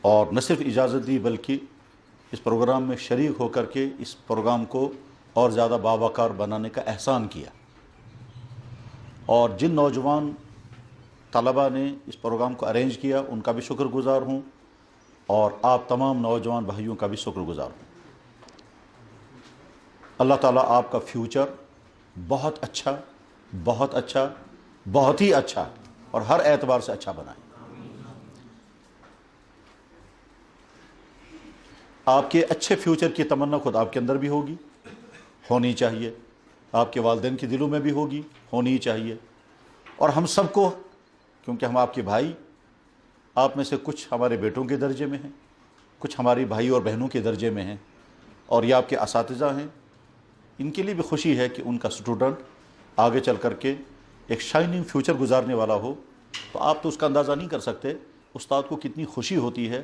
اور نہ صرف اجازت دی بلکہ اس پروگرام میں شریک ہو کر کے اس پروگرام کو اور زیادہ باوقار بنانے کا احسان کیا۔ اور جن نوجوان طلباء نے اس پروگرام کو ارینج کیا ان کا بھی شکر گزار ہوں، اور آپ تمام نوجوان بھائیوں کا بھی شکر گزار ہوں۔ اللہ تعالیٰ آپ کا فیوچر بہت اچھا، بہت اچھا، بہت ہی اچھا اور ہر اعتبار سے اچھا بنائے۔ آپ کے اچھے فیوچر کی تمنا خود آپ کے اندر بھی ہوگی، ہونی چاہیے، آپ کے والدین کے دلوں میں بھی ہوگی، ہونی چاہیے، اور ہم سب کو، کیونکہ ہم آپ کے بھائی، آپ میں سے کچھ ہمارے بیٹوں کے درجے میں ہیں، کچھ ہماری بھائی اور بہنوں کے درجے میں ہیں، اور یہ آپ کے اساتذہ ہیں۔ ان کے لیے بھی خوشی ہے کہ ان کا اسٹوڈنٹ آگے چل کر کے ایک شائننگ فیوچر گزارنے والا ہو، تو آپ تو اس کا اندازہ نہیں کر سکتے استاد کو کتنی خوشی ہوتی ہے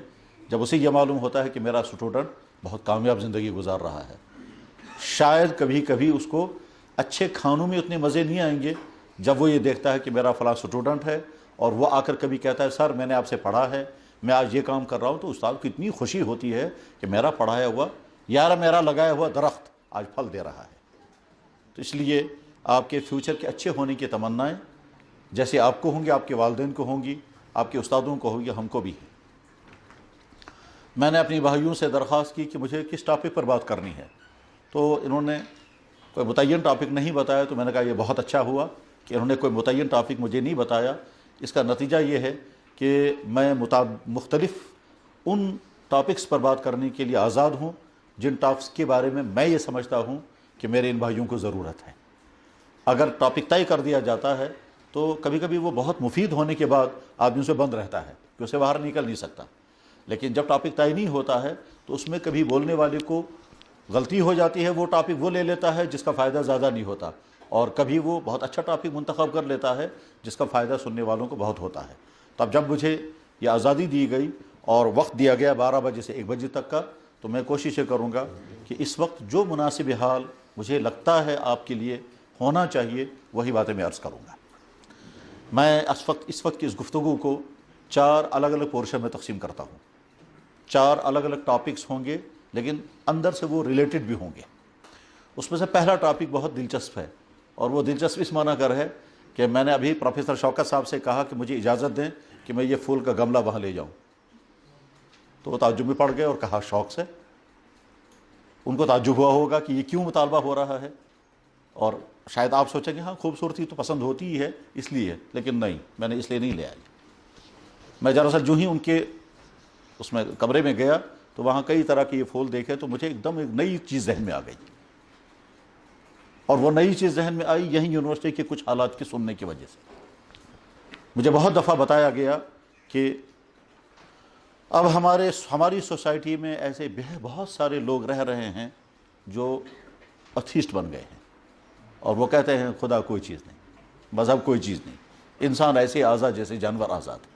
جب اسے یہ معلوم ہوتا ہے کہ میرا اسٹوڈنٹ بہت کامیاب زندگی گزار رہا ہے۔ شاید کبھی کبھی اس کو اچھے کھانوں میں اتنے مزے نہیں آئیں گے جب وہ یہ دیکھتا ہے کہ میرا فلاں اسٹوڈنٹ ہے، اور وہ آ کر کبھی کہتا ہے سر میں نے آپ سے پڑھا ہے، میں آج یہ کام کر رہا ہوں، تو استاد کو اتنی خوشی ہوتی ہے کہ میرا پڑھایا ہوا، یار میرا لگایا ہوا درخت آج پھل دے رہا ہے۔ تو اس لیے آپ کے فیوچر کے اچھے ہونے کی تمنائیں جیسے آپ کو ہوں گی، آپ کے والدین کو ہوں گی، آپ کے استادوں کو ہوگی، ہم کو بھی ہیں۔ میں نے اپنی بھائیوں سے درخواست کی کہ مجھے کس ٹاپک پر بات کرنی ہے، تو انہوں نے کوئی متعین ٹاپک نہیں بتایا، تو میں نے کہا یہ بہت اچھا ہوا کہ انہوں نے کوئی متعین ٹاپک مجھے نہیں بتایا۔ اس کا نتیجہ یہ ہے کہ میں مختلف ان ٹاپکس پر بات کرنے کے لیے آزاد ہوں جن ٹاپکس کے بارے میں یہ سمجھتا ہوں کہ میرے ان بھائیوں کو ضرورت ہے۔ اگر ٹاپک طے کر دیا جاتا ہے تو کبھی کبھی وہ بہت مفید ہونے کے بعد آدمی سے بند رہتا ہے کہ اسے باہر نکل نہیں سکتا، لیکن جب ٹاپک طے نہیں ہوتا ہے تو اس میں کبھی بولنے والے کو غلطی ہو جاتی ہے، وہ ٹاپک وہ لے لیتا ہے جس کا فائدہ زیادہ نہیں ہوتا، اور کبھی وہ بہت اچھا ٹاپک منتخب کر لیتا ہے جس کا فائدہ سننے والوں کو بہت ہوتا ہے۔ تو اب جب مجھے یہ آزادی دی گئی اور وقت دیا گیا 12 بجے سے 1 بجے تک کا، تو میں کوشش یہ کروں گا کہ اس وقت جو مناسب حال مجھے لگتا ہے آپ کے لیے ہونا چاہیے وہی باتیں میں عرض کروں گا۔ میں اس وقت کی اس گفتگو کو 4 الگ الگ پورشن میں تقسیم کرتا ہوں۔ 4 الگ الگ ٹاپکس ہوں گے لیکن اندر سے وہ ریلیٹڈ بھی ہوں گے۔ اس میں سے پہلا ٹاپک بہت دلچسپ ہے، اور وہ دلچسپ اس معنی کر ہے کہ میں نے ابھی پروفیسر شوکت صاحب سے کہا کہ مجھے اجازت دیں کہ میں یہ پھول کا گملہ وہاں لے جاؤں، تو وہ تعجب میں پڑ گئے اور کہا شوق سے۔ ان کو تعجب ہوا ہوگا کہ یہ کیوں مطالبہ ہو رہا ہے، اور شاید آپ سوچیں کہ ہاں خوبصورتی تو پسند ہوتی ہی ہے اس لیے، لیکن نہیں، میں نے اس لیے نہیں لے آئی۔ میں دراصل جو ہی ان کے اس میں کمرے میں گیا تو وہاں کئی طرح کے یہ پھول دیکھے، تو مجھے ایک دم ایک نئی چیز ذہن میں آ گئی، اور وہ نئی چیز ذہن میں آئی یہیں یونیورسٹی کے کچھ حالات کی سننے کی وجہ سے۔ مجھے بہت دفعہ بتایا گیا کہ اب ہماری سوسائٹی میں ایسے بہت سارے لوگ رہ رہے ہیں جو اتھیسٹ بن گئے ہیں، اور وہ کہتے ہیں خدا کوئی چیز نہیں، مذہب کوئی چیز نہیں، انسان ایسے آزاد جیسے جانور آزاد ہے۔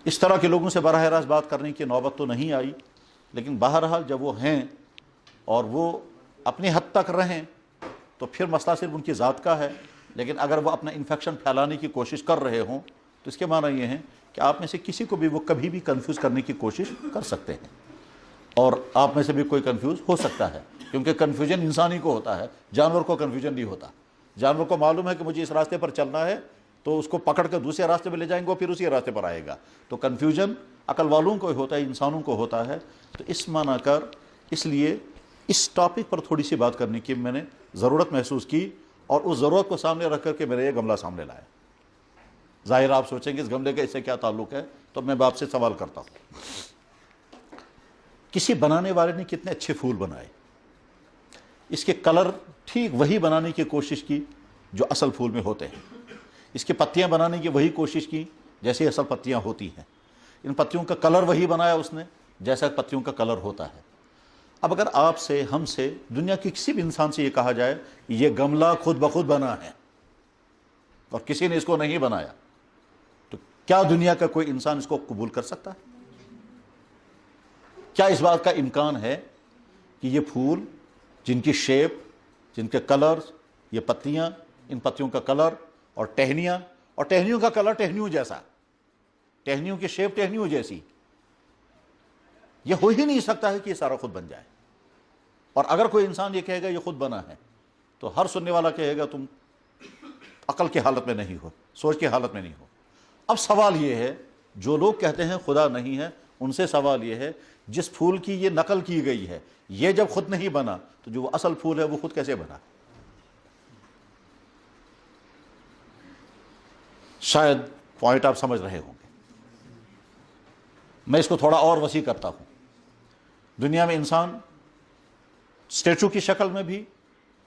اس طرح کے لوگوں سے براہ راست بات کرنے کی نوبت تو نہیں آئی، لیکن بہرحال جب وہ ہیں اور وہ اپنی حد تک رہیں تو پھر مسئلہ صرف ان کی ذات کا ہے، لیکن اگر وہ اپنا انفیکشن پھیلانے کی کوشش کر رہے ہوں تو اس کے معنی یہ ہے کہ آپ میں سے کسی کو بھی وہ کبھی بھی کنفیوز کرنے کی کوشش کر سکتے ہیں، اور آپ میں سے بھی کوئی کنفیوز ہو سکتا ہے، کیونکہ کنفیوژن انسانی کو ہوتا ہے، جانور کو کنفیوژن نہیں ہوتا۔ جانور کو معلوم ہے کہ مجھے اس راستے پر چلنا ہے، تو اس کو پکڑ کر دوسرے راستے پہ لے جائیں گے، وہ پھر اسی راستے پر آئے گا۔ تو کنفیوژن عقل والوں کو ہوتا ہے، انسانوں کو ہوتا ہے۔ تو اس معنی کر اس لیے اس ٹاپک پر تھوڑی سی بات کرنے کی میں نے ضرورت محسوس کی، اور اس ضرورت کو سامنے رکھ کر کے میرے یہ گملہ سامنے لایا۔ ظاہر آپ سوچیں گے اس گملے کا اس سے کیا تعلق ہے، تو میں آپ سے سوال کرتا ہوں، کسی بنانے والے نے کتنے اچھے پھول بنائے، اس کے کلر ٹھیک وہی بنانے کی کوشش کی جو اصل پھول میں ہوتے ہیں، اس کی پتیاں بنانے کی وہی کوشش کی جیسے اصل پتیاں ہوتی ہیں، ان پتیوں کا کلر وہی بنایا اس نے جیسا پتیوں کا کلر ہوتا ہے۔ اب اگر آپ سے، ہم سے، دنیا کے کسی بھی انسان سے یہ کہا جائے یہ گملہ خود بخود بنا ہے اور کسی نے اس کو نہیں بنایا، تو کیا دنیا کا کوئی انسان اس کو قبول کر سکتا ہے؟ کیا اس بات کا امکان ہے کہ یہ پھول جن کی شیپ، جن کے کلرز، یہ پتیاں، ان پتیوں کا کلر اور ٹہنیاں، اور ٹہنیوں کا کلر ٹہنیوں جیسا، ٹہنیوں کی شیپ ٹہنیوں جیسی، یہ ہو ہی نہیں سکتا ہے کہ یہ سارا خود بن جائے۔ اور اگر کوئی انسان یہ کہے گا یہ خود بنا ہے تو ہر سننے والا کہے گا تم عقل کی حالت میں نہیں ہو، سوچ کی حالت میں نہیں ہو۔ اب سوال یہ ہے، جو لوگ کہتے ہیں خدا نہیں ہے، ان سے سوال یہ ہے جس پھول کی یہ نقل کی گئی ہے یہ جب خود نہیں بنا تو جو اصل پھول ہے وہ خود کیسے بنا؟ شاید پوائنٹ آپ سمجھ رہے ہوں گے۔ میں اس کو تھوڑا اور وسیع کرتا ہوں۔ دنیا میں انسان اسٹیچو کی شکل میں بھی،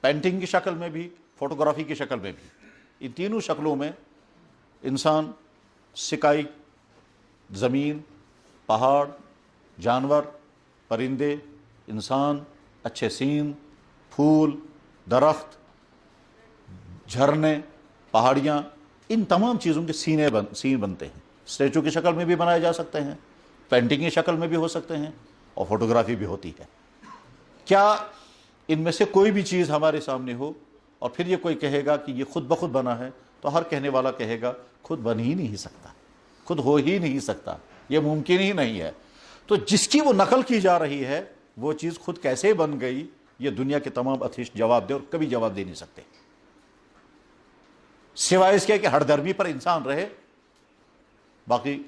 پینٹنگ کی شکل میں بھی، فوٹوگرافی کی شکل میں بھی، ان تینوں شکلوں میں انسان، سکائی، زمین، پہاڑ، جانور، پرندے، انسان، اچھے سین، پھول، درخت، جھرنے، پہاڑیاں، ان تمام چیزوں کے سین بنتے ہیں۔ اسٹیچو کی شکل میں بھی بنائے جا سکتے ہیں، پینٹنگ کی شکل میں بھی ہو سکتے ہیں، اور فوٹوگرافی بھی ہوتی ہے۔ کیا ان میں سے کوئی بھی چیز ہمارے سامنے ہو اور پھر یہ کوئی کہے گا کہ یہ خود بخود بنا ہے، تو ہر کہنے والا کہے گا خود بن ہی نہیں سکتا، خود ہو ہی نہیں سکتا، یہ ممکن ہی نہیں ہے۔ تو جس کی وہ نقل کی جا رہی ہے وہ چیز خود کیسے بن گئی، یہ دنیا کے تمام اتھیسٹ جواب دے، اور کبھی جواب دے نہیں سکتے، سوائے اس کے کہ ہر درمی پر انسان رہے، باقی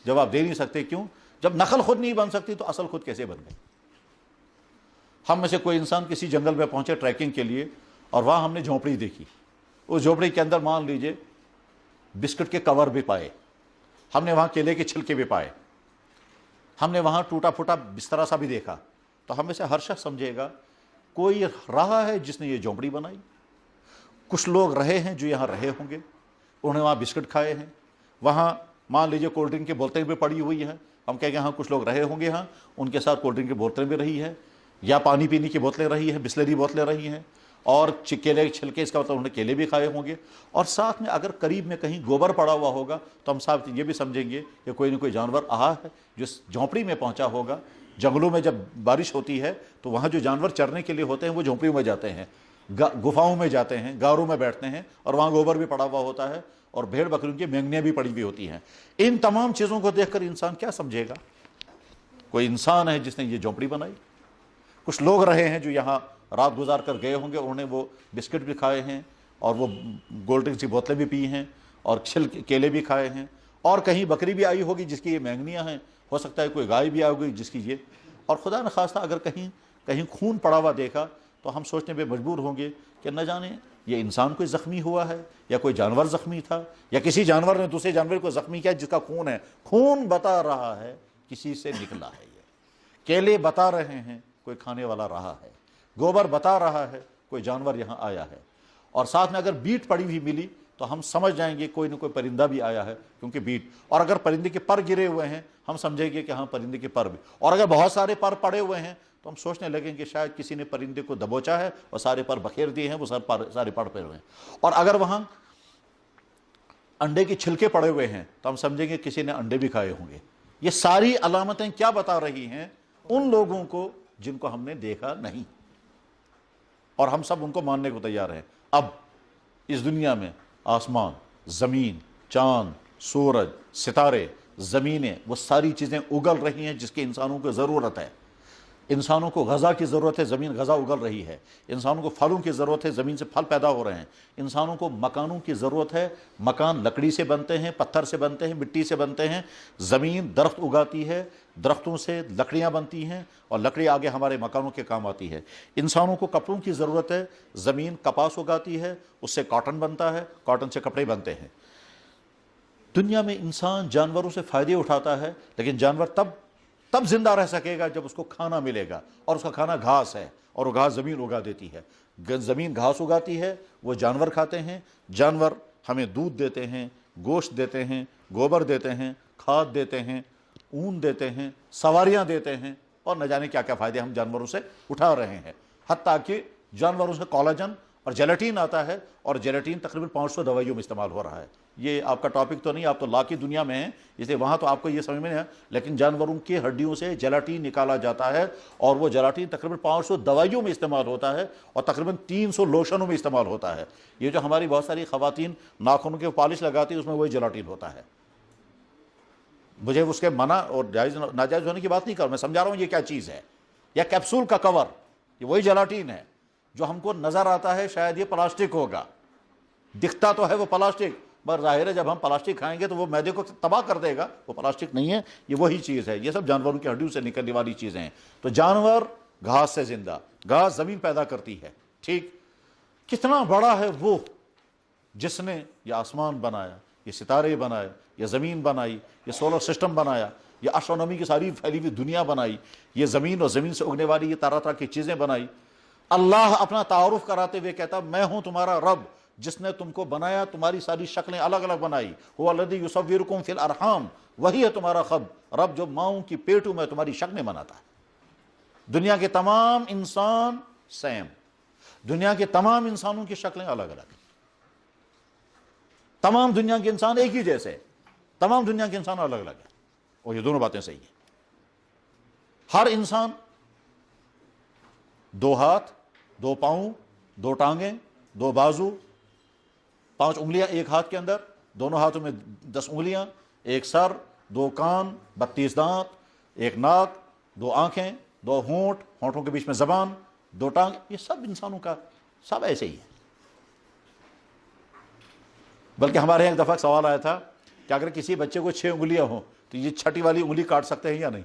جواب دے نہیں سکتے۔ کیوں؟ جب نقل خود نہیں بن سکتی تو اصل خود کیسے بن گئی؟ ہم میں سے کوئی انسان کسی جنگل میں پہنچے ٹریکنگ کے لیے، اور وہاں ہم نے جھونپڑی دیکھی، اس جھونپڑی کے اندر مان لیجئے بسکٹ کے کور بھی پائے، ہم نے وہاں کیلے کے چھلکے بھی پائے، ہم نے وہاں ٹوٹا پھوٹا بسترا سا بھی دیکھا، تو ہم میں سے ہر شخص سمجھے گا کوئی رہا ہے جس نے یہ جھونپڑی بنائی۔ کچھ لوگ رہے ہیں جو یہاں رہے ہوں گے، انہوں نے وہاں بسکٹ کھائے ہیں، وہاں مان لیجئے کولڈ ڈرنک کی بوتلیں بھی پڑی ہوئی ہیں، ہم کہیں گے ہاں کچھ لوگ رہے ہوں گے، ہاں ان کے ساتھ کولڈ ڈرنک کی بوتلیں بھی رہی ہیں، یا پانی پینے کی بوتلیں رہی ہیں، بسلری بوتلیں رہی ہیں، اور کیلے کے چھلکے، اس کا مطلب انہوں نے کیلے بھی کھائے ہوں گے، اور ساتھ میں اگر قریب میں کہیں گوبر پڑا ہوا ہوگا تو ہم صاحب یہ بھی سمجھیں گے کہ کوئی نہ کوئی جانور آہا ہے جو اس جھونپڑی میں پہنچا ہوگا۔ جنگلوں میں جب بارش ہوتی ہے تو وہاں جو جانور چرنے کے لیے ہوتے ہیں وہ جھونپڑیوں میں جاتے ہیں، گفاؤں میں جاتے ہیں، غاروں میں بیٹھتے ہیں، اور وہاں گوبر بھی پڑا ہوا ہوتا ہے، اور بھیڑ بکریوں کی مینگنیاں بھی پڑی ہوئی ہوتی ہیں۔ ان تمام چیزوں کو دیکھ کر انسان کیا سمجھے گا؟ کوئی انسان ہے جس نے یہ جھونپڑی بنائی۔ کچھ لوگ رہے ہیں جو یہاں رات گزار کر گئے ہوں گے، انہوں نے وہ بسکٹ بھی کھائے ہیں، اور وہ کولڈ ڈرنک کی بوتلیں بھی پی ہیں، اور کیلے بھی کھائے ہیں، اور کہیں بکری بھی آئی ہوگی جس کی یہ مینگنیاں ہیں، ہو سکتا ہے کوئی گائے بھی آئی ہوگی جس کی یہ، اور خدا نخواستہ اگر کہیں خون پڑا ہوا دیکھا تو ہم سوچنے پہ مجبور ہوں گے کہ نہ جانے یہ انسان کوئی زخمی ہوا ہے، یا کوئی جانور زخمی تھا، یا کسی جانور نے دوسرے جانور کو زخمی کیا جس کا خون ہے۔ خون بتا رہا ہے کسی سے نکلا ہے، یہ کیلے بتا رہے ہیں کوئی کھانے والا رہا ہے، گوبر بتا رہا ہے کوئی جانور یہاں آیا ہے، اور ساتھ میں اگر بیٹ پڑی ہوئی ملی تو ہم سمجھ جائیں گے کوئی نہ کوئی پرندہ بھی آیا ہے، کیونکہ بیٹ، اور اگر پرندے کے پر گرے ہوئے ہیں ہم سمجھیں گے کہ ہاں پرندے کے پر بھی، اور اگر بہت سارے پر پڑے ہوئے ہیں تو ہم سوچنے لگیں کہ شاید کسی نے پرندے کو دبوچا ہے اور سارے پر بکھیر دیے ہیں، وہ سارے پر پڑے ہوئے ہیں، اور اگر وہاں انڈے کے چھلکے پڑے ہوئے ہیں تو ہم سمجھیں گے کسی نے انڈے بھی کھائے ہوں گے۔ یہ ساری علامتیں کیا بتا رہی ہیں؟ ان لوگوں کو جن کو ہم نے دیکھا نہیں، اور ہم سب ان کو ماننے کو تیار ہیں۔ اب اس دنیا میں آسمان، زمین، چاند، سورج، ستارے، زمینیں، وہ ساری چیزیں اگل رہی ہیں جس کی انسانوں کو ضرورت ہے۔ انسانوں کو غذا کی ضرورت ہے، زمین غذا اگل رہی ہے۔ انسانوں کو پھلوں کی ضرورت ہے، زمین سے پھل پیدا ہو رہے ہیں۔ انسانوں کو مکانوں کی ضرورت ہے، مکان لکڑی سے بنتے ہیں، پتھر سے بنتے ہیں، مٹی سے بنتے ہیں۔ زمین درخت اگاتی ہے، درختوں سے لکڑیاں بنتی ہیں، اور لکڑی آگے ہمارے مکانوں کے کام آتی ہے۔ انسانوں کو کپڑوں کی ضرورت ہے، زمین کپاس اگاتی ہے، اس سے کاٹن بنتا ہے، کاٹن سے کپڑے بنتے ہیں۔ دنیا میں انسان جانوروں سے فائدے اٹھاتا ہے، لیکن جانور تب زندہ رہ سکے گا جب اس کو کھانا ملے گا، اور اس کا کھانا گھاس ہے، اور وہ گھاس زمین اگا دیتی ہے۔ زمین گھاس اگاتی ہے، وہ جانور کھاتے ہیں، جانور ہمیں دودھ دیتے ہیں، گوشت دیتے ہیں، گوبر دیتے ہیں، کھاد دیتے ہیں، اون دیتے ہیں، سواریاں دیتے ہیں، اور نہ جانے کیا کیا فائدے ہم جانوروں سے اٹھا رہے ہیں۔ حتیٰ کہ جانوروں سے کولاجن اور جیلاٹین آتا ہے، اور جیلاٹین تقریباً 500 دوائیوں میں استعمال ہو رہا ہے۔ یہ آپ کا ٹاپک تو نہیں، آپ تو لا کی دنیا میں ہیں، اس لیے وہاں تو آپ کو یہ سمجھ میں نہیں ہے، لیکن جانوروں کی ہڈیوں سے جیلاٹین نکالا جاتا ہے، اور وہ جیلاٹین تقریباً 500 دوائیوں میں استعمال ہوتا ہے، اور تقریباً 300 لوشنوں میں استعمال ہوتا ہے۔ یہ جو ہماری بہت ساری خواتین ناخنوں کے پالش لگاتی ہیں اس میں وہی جیلاٹین ہوتا ہے۔ مجھے اس کے منع اور جائز ناجائز ہونے کی بات نہیں کر، میں سمجھا رہا ہوں یہ کیا چیز ہے. یا کیپسول کا کور، یہ وہی جلاٹین ہے جو ہم کو نظر آتا ہے شاید یہ پلاسٹک ہوگا، دکھتا تو ہے وہ پلاسٹک، پر ظاہر ہے جب ہم پلاسٹک کھائیں گے تو وہ معدے کو تباہ کر دے گا. وہ پلاسٹک نہیں ہے، یہ وہی چیز ہے. یہ سب جانوروں کی ہڈیوں سے نکلنے والی چیزیں ہیں. تو جانور گھاس سے زندہ، گھاس زمین پیدا کرتی ہے. ٹھیک، کتنا بڑا ہے وہ جس نے یہ آسمان بنایا، یہ ستارے بنائے، یہ زمین بنائی، یہ سولر سسٹم بنایا، یہ اسٹرونومی کی ساری پھیلی ہوئی دنیا بنائی، یہ زمین اور زمین سے اگنے والی یہ طرح طرح کی چیزیں بنائی. اللہ اپنا تعارف کراتے ہوئے کہتا میں ہوں تمہارا رب جس نے تم کو بنایا، تمہاری ساری شکلیں الگ الگ بنائی. هو الذی یصورکم فی الارحام، وہی ہے تمہارا رب جو ماؤں کی پیٹوں میں تمہاری شکلیں بناتا ہے. دنیا کے تمام انسان سیم، دنیا کے تمام انسانوں کی شکلیں الگ الگ، تمام دنیا کے انسان ایک ہی جیسے، تمام دنیا کے انسان الگ الگ ہیں. اور یہ دونوں باتیں صحیح ہیں. ہر انسان دو ہاتھ، دو پاؤں، دو ٹانگیں، دو بازو، 5 انگلیاں ایک ہاتھ کے اندر، دونوں ہاتھوں میں 10 انگلیاں، ایک سر، 2 کان، 32 دانت، ایک ناک، 2 آنکھیں، 2 ہونٹ، ہونٹوں کے بیچ میں زبان، 2 ٹانگ. یہ سب انسانوں کا سب ایسے ہی ہے. بلکہ ہمارے یہاں ایک دفعہ سوال آیا تھا کہ اگر کسی بچے کو 6 انگلیاں ہوں تو یہ 6ٹھی والی انگلی کاٹ سکتے ہیں یا نہیں.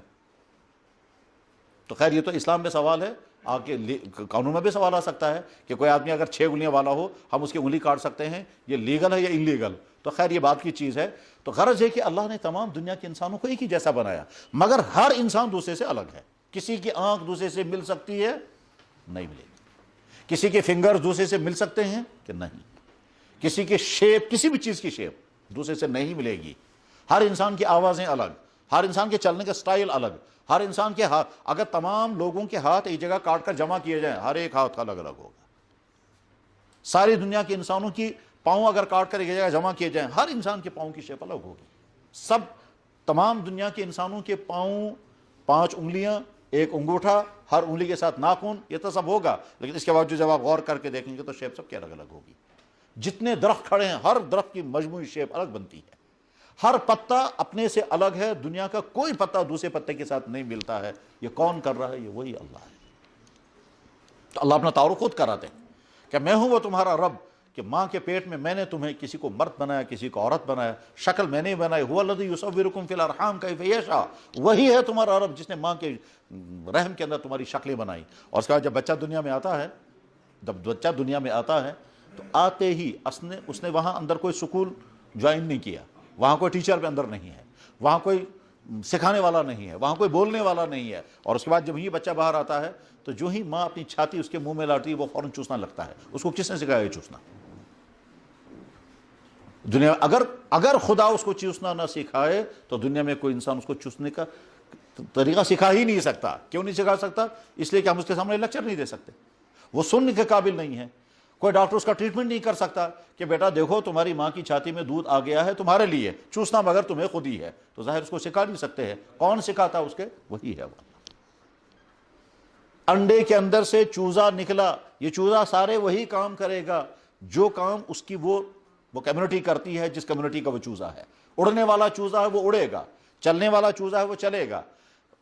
تو خیر یہ تو اسلام میں سوال ہے، آگے قانون میں بھی سوال آ سکتا ہے کہ کوئی آدمی اگر 6 انگلیاں والا ہو ہم اس کی انگلی کاٹ سکتے ہیں، یہ لیگل ہے یا انلیگل. تو خیر یہ بات کی چیز ہے. تو غرض ہے کہ اللہ نے تمام دنیا کے انسانوں کو ایک ہی جیسا بنایا، مگر ہر انسان دوسرے سے الگ ہے. کسی کی آنکھ دوسرے سے مل سکتی ہے؟ نہیں ملے گی. کسی کے فنگر دوسرے سے مل سکتے ہیں کہ نہیں. کسی کے شیپ، کسی بھی چیز کی شیپ دوسرے سے نہیں ملے گی. ہر انسان کی آوازیں الگ، ہر انسان کے چلنے کا سٹائل الگ، ہر انسان کے ہاتھ، اگر تمام لوگوں کے ہاتھ ایک جگہ کاٹ کر جمع کیے جائیں ہر ایک ہاتھ الگ الگ ہوگا. ساری دنیا کے انسانوں کی پاؤں اگر کاٹ کر ایک جگہ جمع کیے جائیں ہر انسان کے پاؤں کی شیپ الگ ہوگی. سب تمام دنیا کے انسانوں کے پاؤں 5 انگلیاں، ایک انگوٹھا، ہر انگلی کے ساتھ ناخن، یہ تو سب ہوگا. لیکن اس کے باوجود جب آپ غور کر کے دیکھیں گے تو شیپ سب کی الگ الگ ہوگی. جتنے درخت کھڑے ہیں ہر درخت کی مجموعی شیپ الگ بنتی ہے. ہر پتا اپنے سے الگ ہے، دنیا کا کوئی پتا دوسرے پتے کے ساتھ نہیں ملتا ہے. یہ کون کر رہا ہے؟ یہ وہی اللہ ہے. تو اللہ اپنا تعارف خود کراتے ہیں کہ میں ہوں وہ تمہارا رب، کہ ماں کے پیٹ میں نے تمہیں کسی کو مرد بنایا، کسی کو عورت بنایا، شکل میں نے بنائی. هو الذی یصورکم فی الارحام کیف یشاء، وہی ہے تمہارا رب جس نے ماں کے رحم کے اندر تمہاری شکلیں بنائی. اور اس کے بعد جب بچہ دنیا میں آتا ہے، تو آتے ہی اس نے وہاں اندر کوئی سکول جوائن نہیں کیا، وہاں کوئی ٹیچر بھی اندر نہیں ہے، وہاں کوئی سکھانے والا نہیں ہے، وہاں کوئی بولنے والا نہیں ہے. اور اس کے بعد جب یہ بچہ باہر آتا ہے تو جو ہی ماں اپنی چھاتی اس کے منہ میں لاتی ہے وہ فوراً چوسنا لگتا ہے. اس کو کس نے سکھایا یہ چوسنا؟ دنیا اگر خدا اس کو چوسنا نہ سکھائے تو دنیا میں کوئی انسان اس کو چوسنے کا طریقہ سکھا ہی نہیں سکتا. کیوں نہیں سکھا سکتا؟ اس لیے کہ ہم اس کے سامنے لیکچر نہیں دے سکتے، وہ سننے کے قابل نہیں ہے. کوئی ڈاکٹر اس کا ٹریٹمنٹ نہیں کر سکتا کہ بیٹا دیکھو تمہاری ماں کی چھاتی میں دودھ آ گیا ہے تمہارے لیے، چوسنا مگر تمہیں خود ہی ہے. تو ظاہر اس کو سکھا نہیں سکتے ہیں. کون سکھاتا اس کے؟ وہی ہے وہ. انڈے کے اندر سے چوزا نکلا، یہ چوزا سارے وہی کام کرے گا جو کام اس کی وہ کمیونٹی کرتی ہے، جس کمیونٹی کا وہ چوزا ہے. اڑنے والا چوزا ہے وہ اڑے گا، چلنے والا چوزا ہے وہ چلے گا.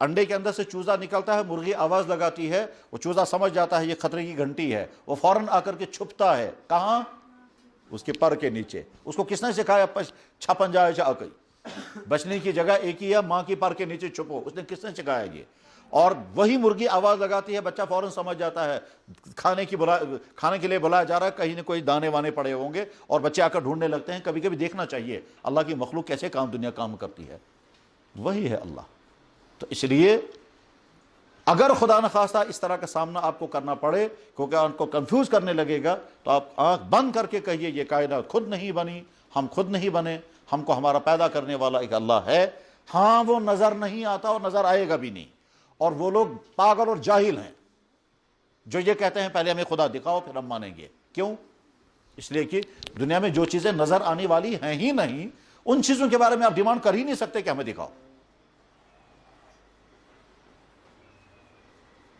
انڈے کے اندر سے چوزا نکلتا ہے، مرغی آواز لگاتی ہے، وہ چوزا سمجھ جاتا ہے یہ خطرے کی گھنٹی ہے، وہ فوراً آ کر کے چھپتا ہے. کہاں؟ اس کے پر کے نیچے. اس کو کس نے سکھایا؟ چھپن جائے چاہے بچنے کی جگہ ایک ہی ہے، ماں کی پر کے نیچے چھپو. اس نے کس نے سکھایا یہ؟ اور وہی مرغی آواز لگاتی ہے، بچہ فوراً سمجھ جاتا ہے کھانے کے لیے بلایا جا رہا ہے، کہیں نہ کوئی دانے وانے پڑے ہوں گے، اور بچے آ کر ڈھونڈنے لگتے ہیں. کبھی کبھی دیکھنا چاہیے اللہ کی مخلوق کیسے دنیا کام کرتی ہے. وہی ہے اللہ. تو اس لیے اگر خدا نخواستہ اس طرح کا سامنا آپ کو کرنا پڑے کیونکہ ان کو کنفیوز کرنے لگے گا، تو آپ آنکھ بند کر کے کہیے یہ کائنات خود نہیں بنی، ہم خود نہیں بنے، ہم کو ہمارا پیدا کرنے والا ایک اللہ ہے. ہاں وہ نظر نہیں آتا اور نظر آئے گا بھی نہیں. اور وہ لوگ پاگل اور جاہل ہیں جو یہ کہتے ہیں پہلے ہمیں خدا دکھاؤ پھر ہم مانیں گے. کیوں؟ اس لیے کہ دنیا میں جو چیزیں نظر آنے والی ہیں ہی نہیں، ان چیزوں کے بارے میں آپ ڈیمانڈ کر ہی نہیں سکتے کہ ہمیں دکھاؤ.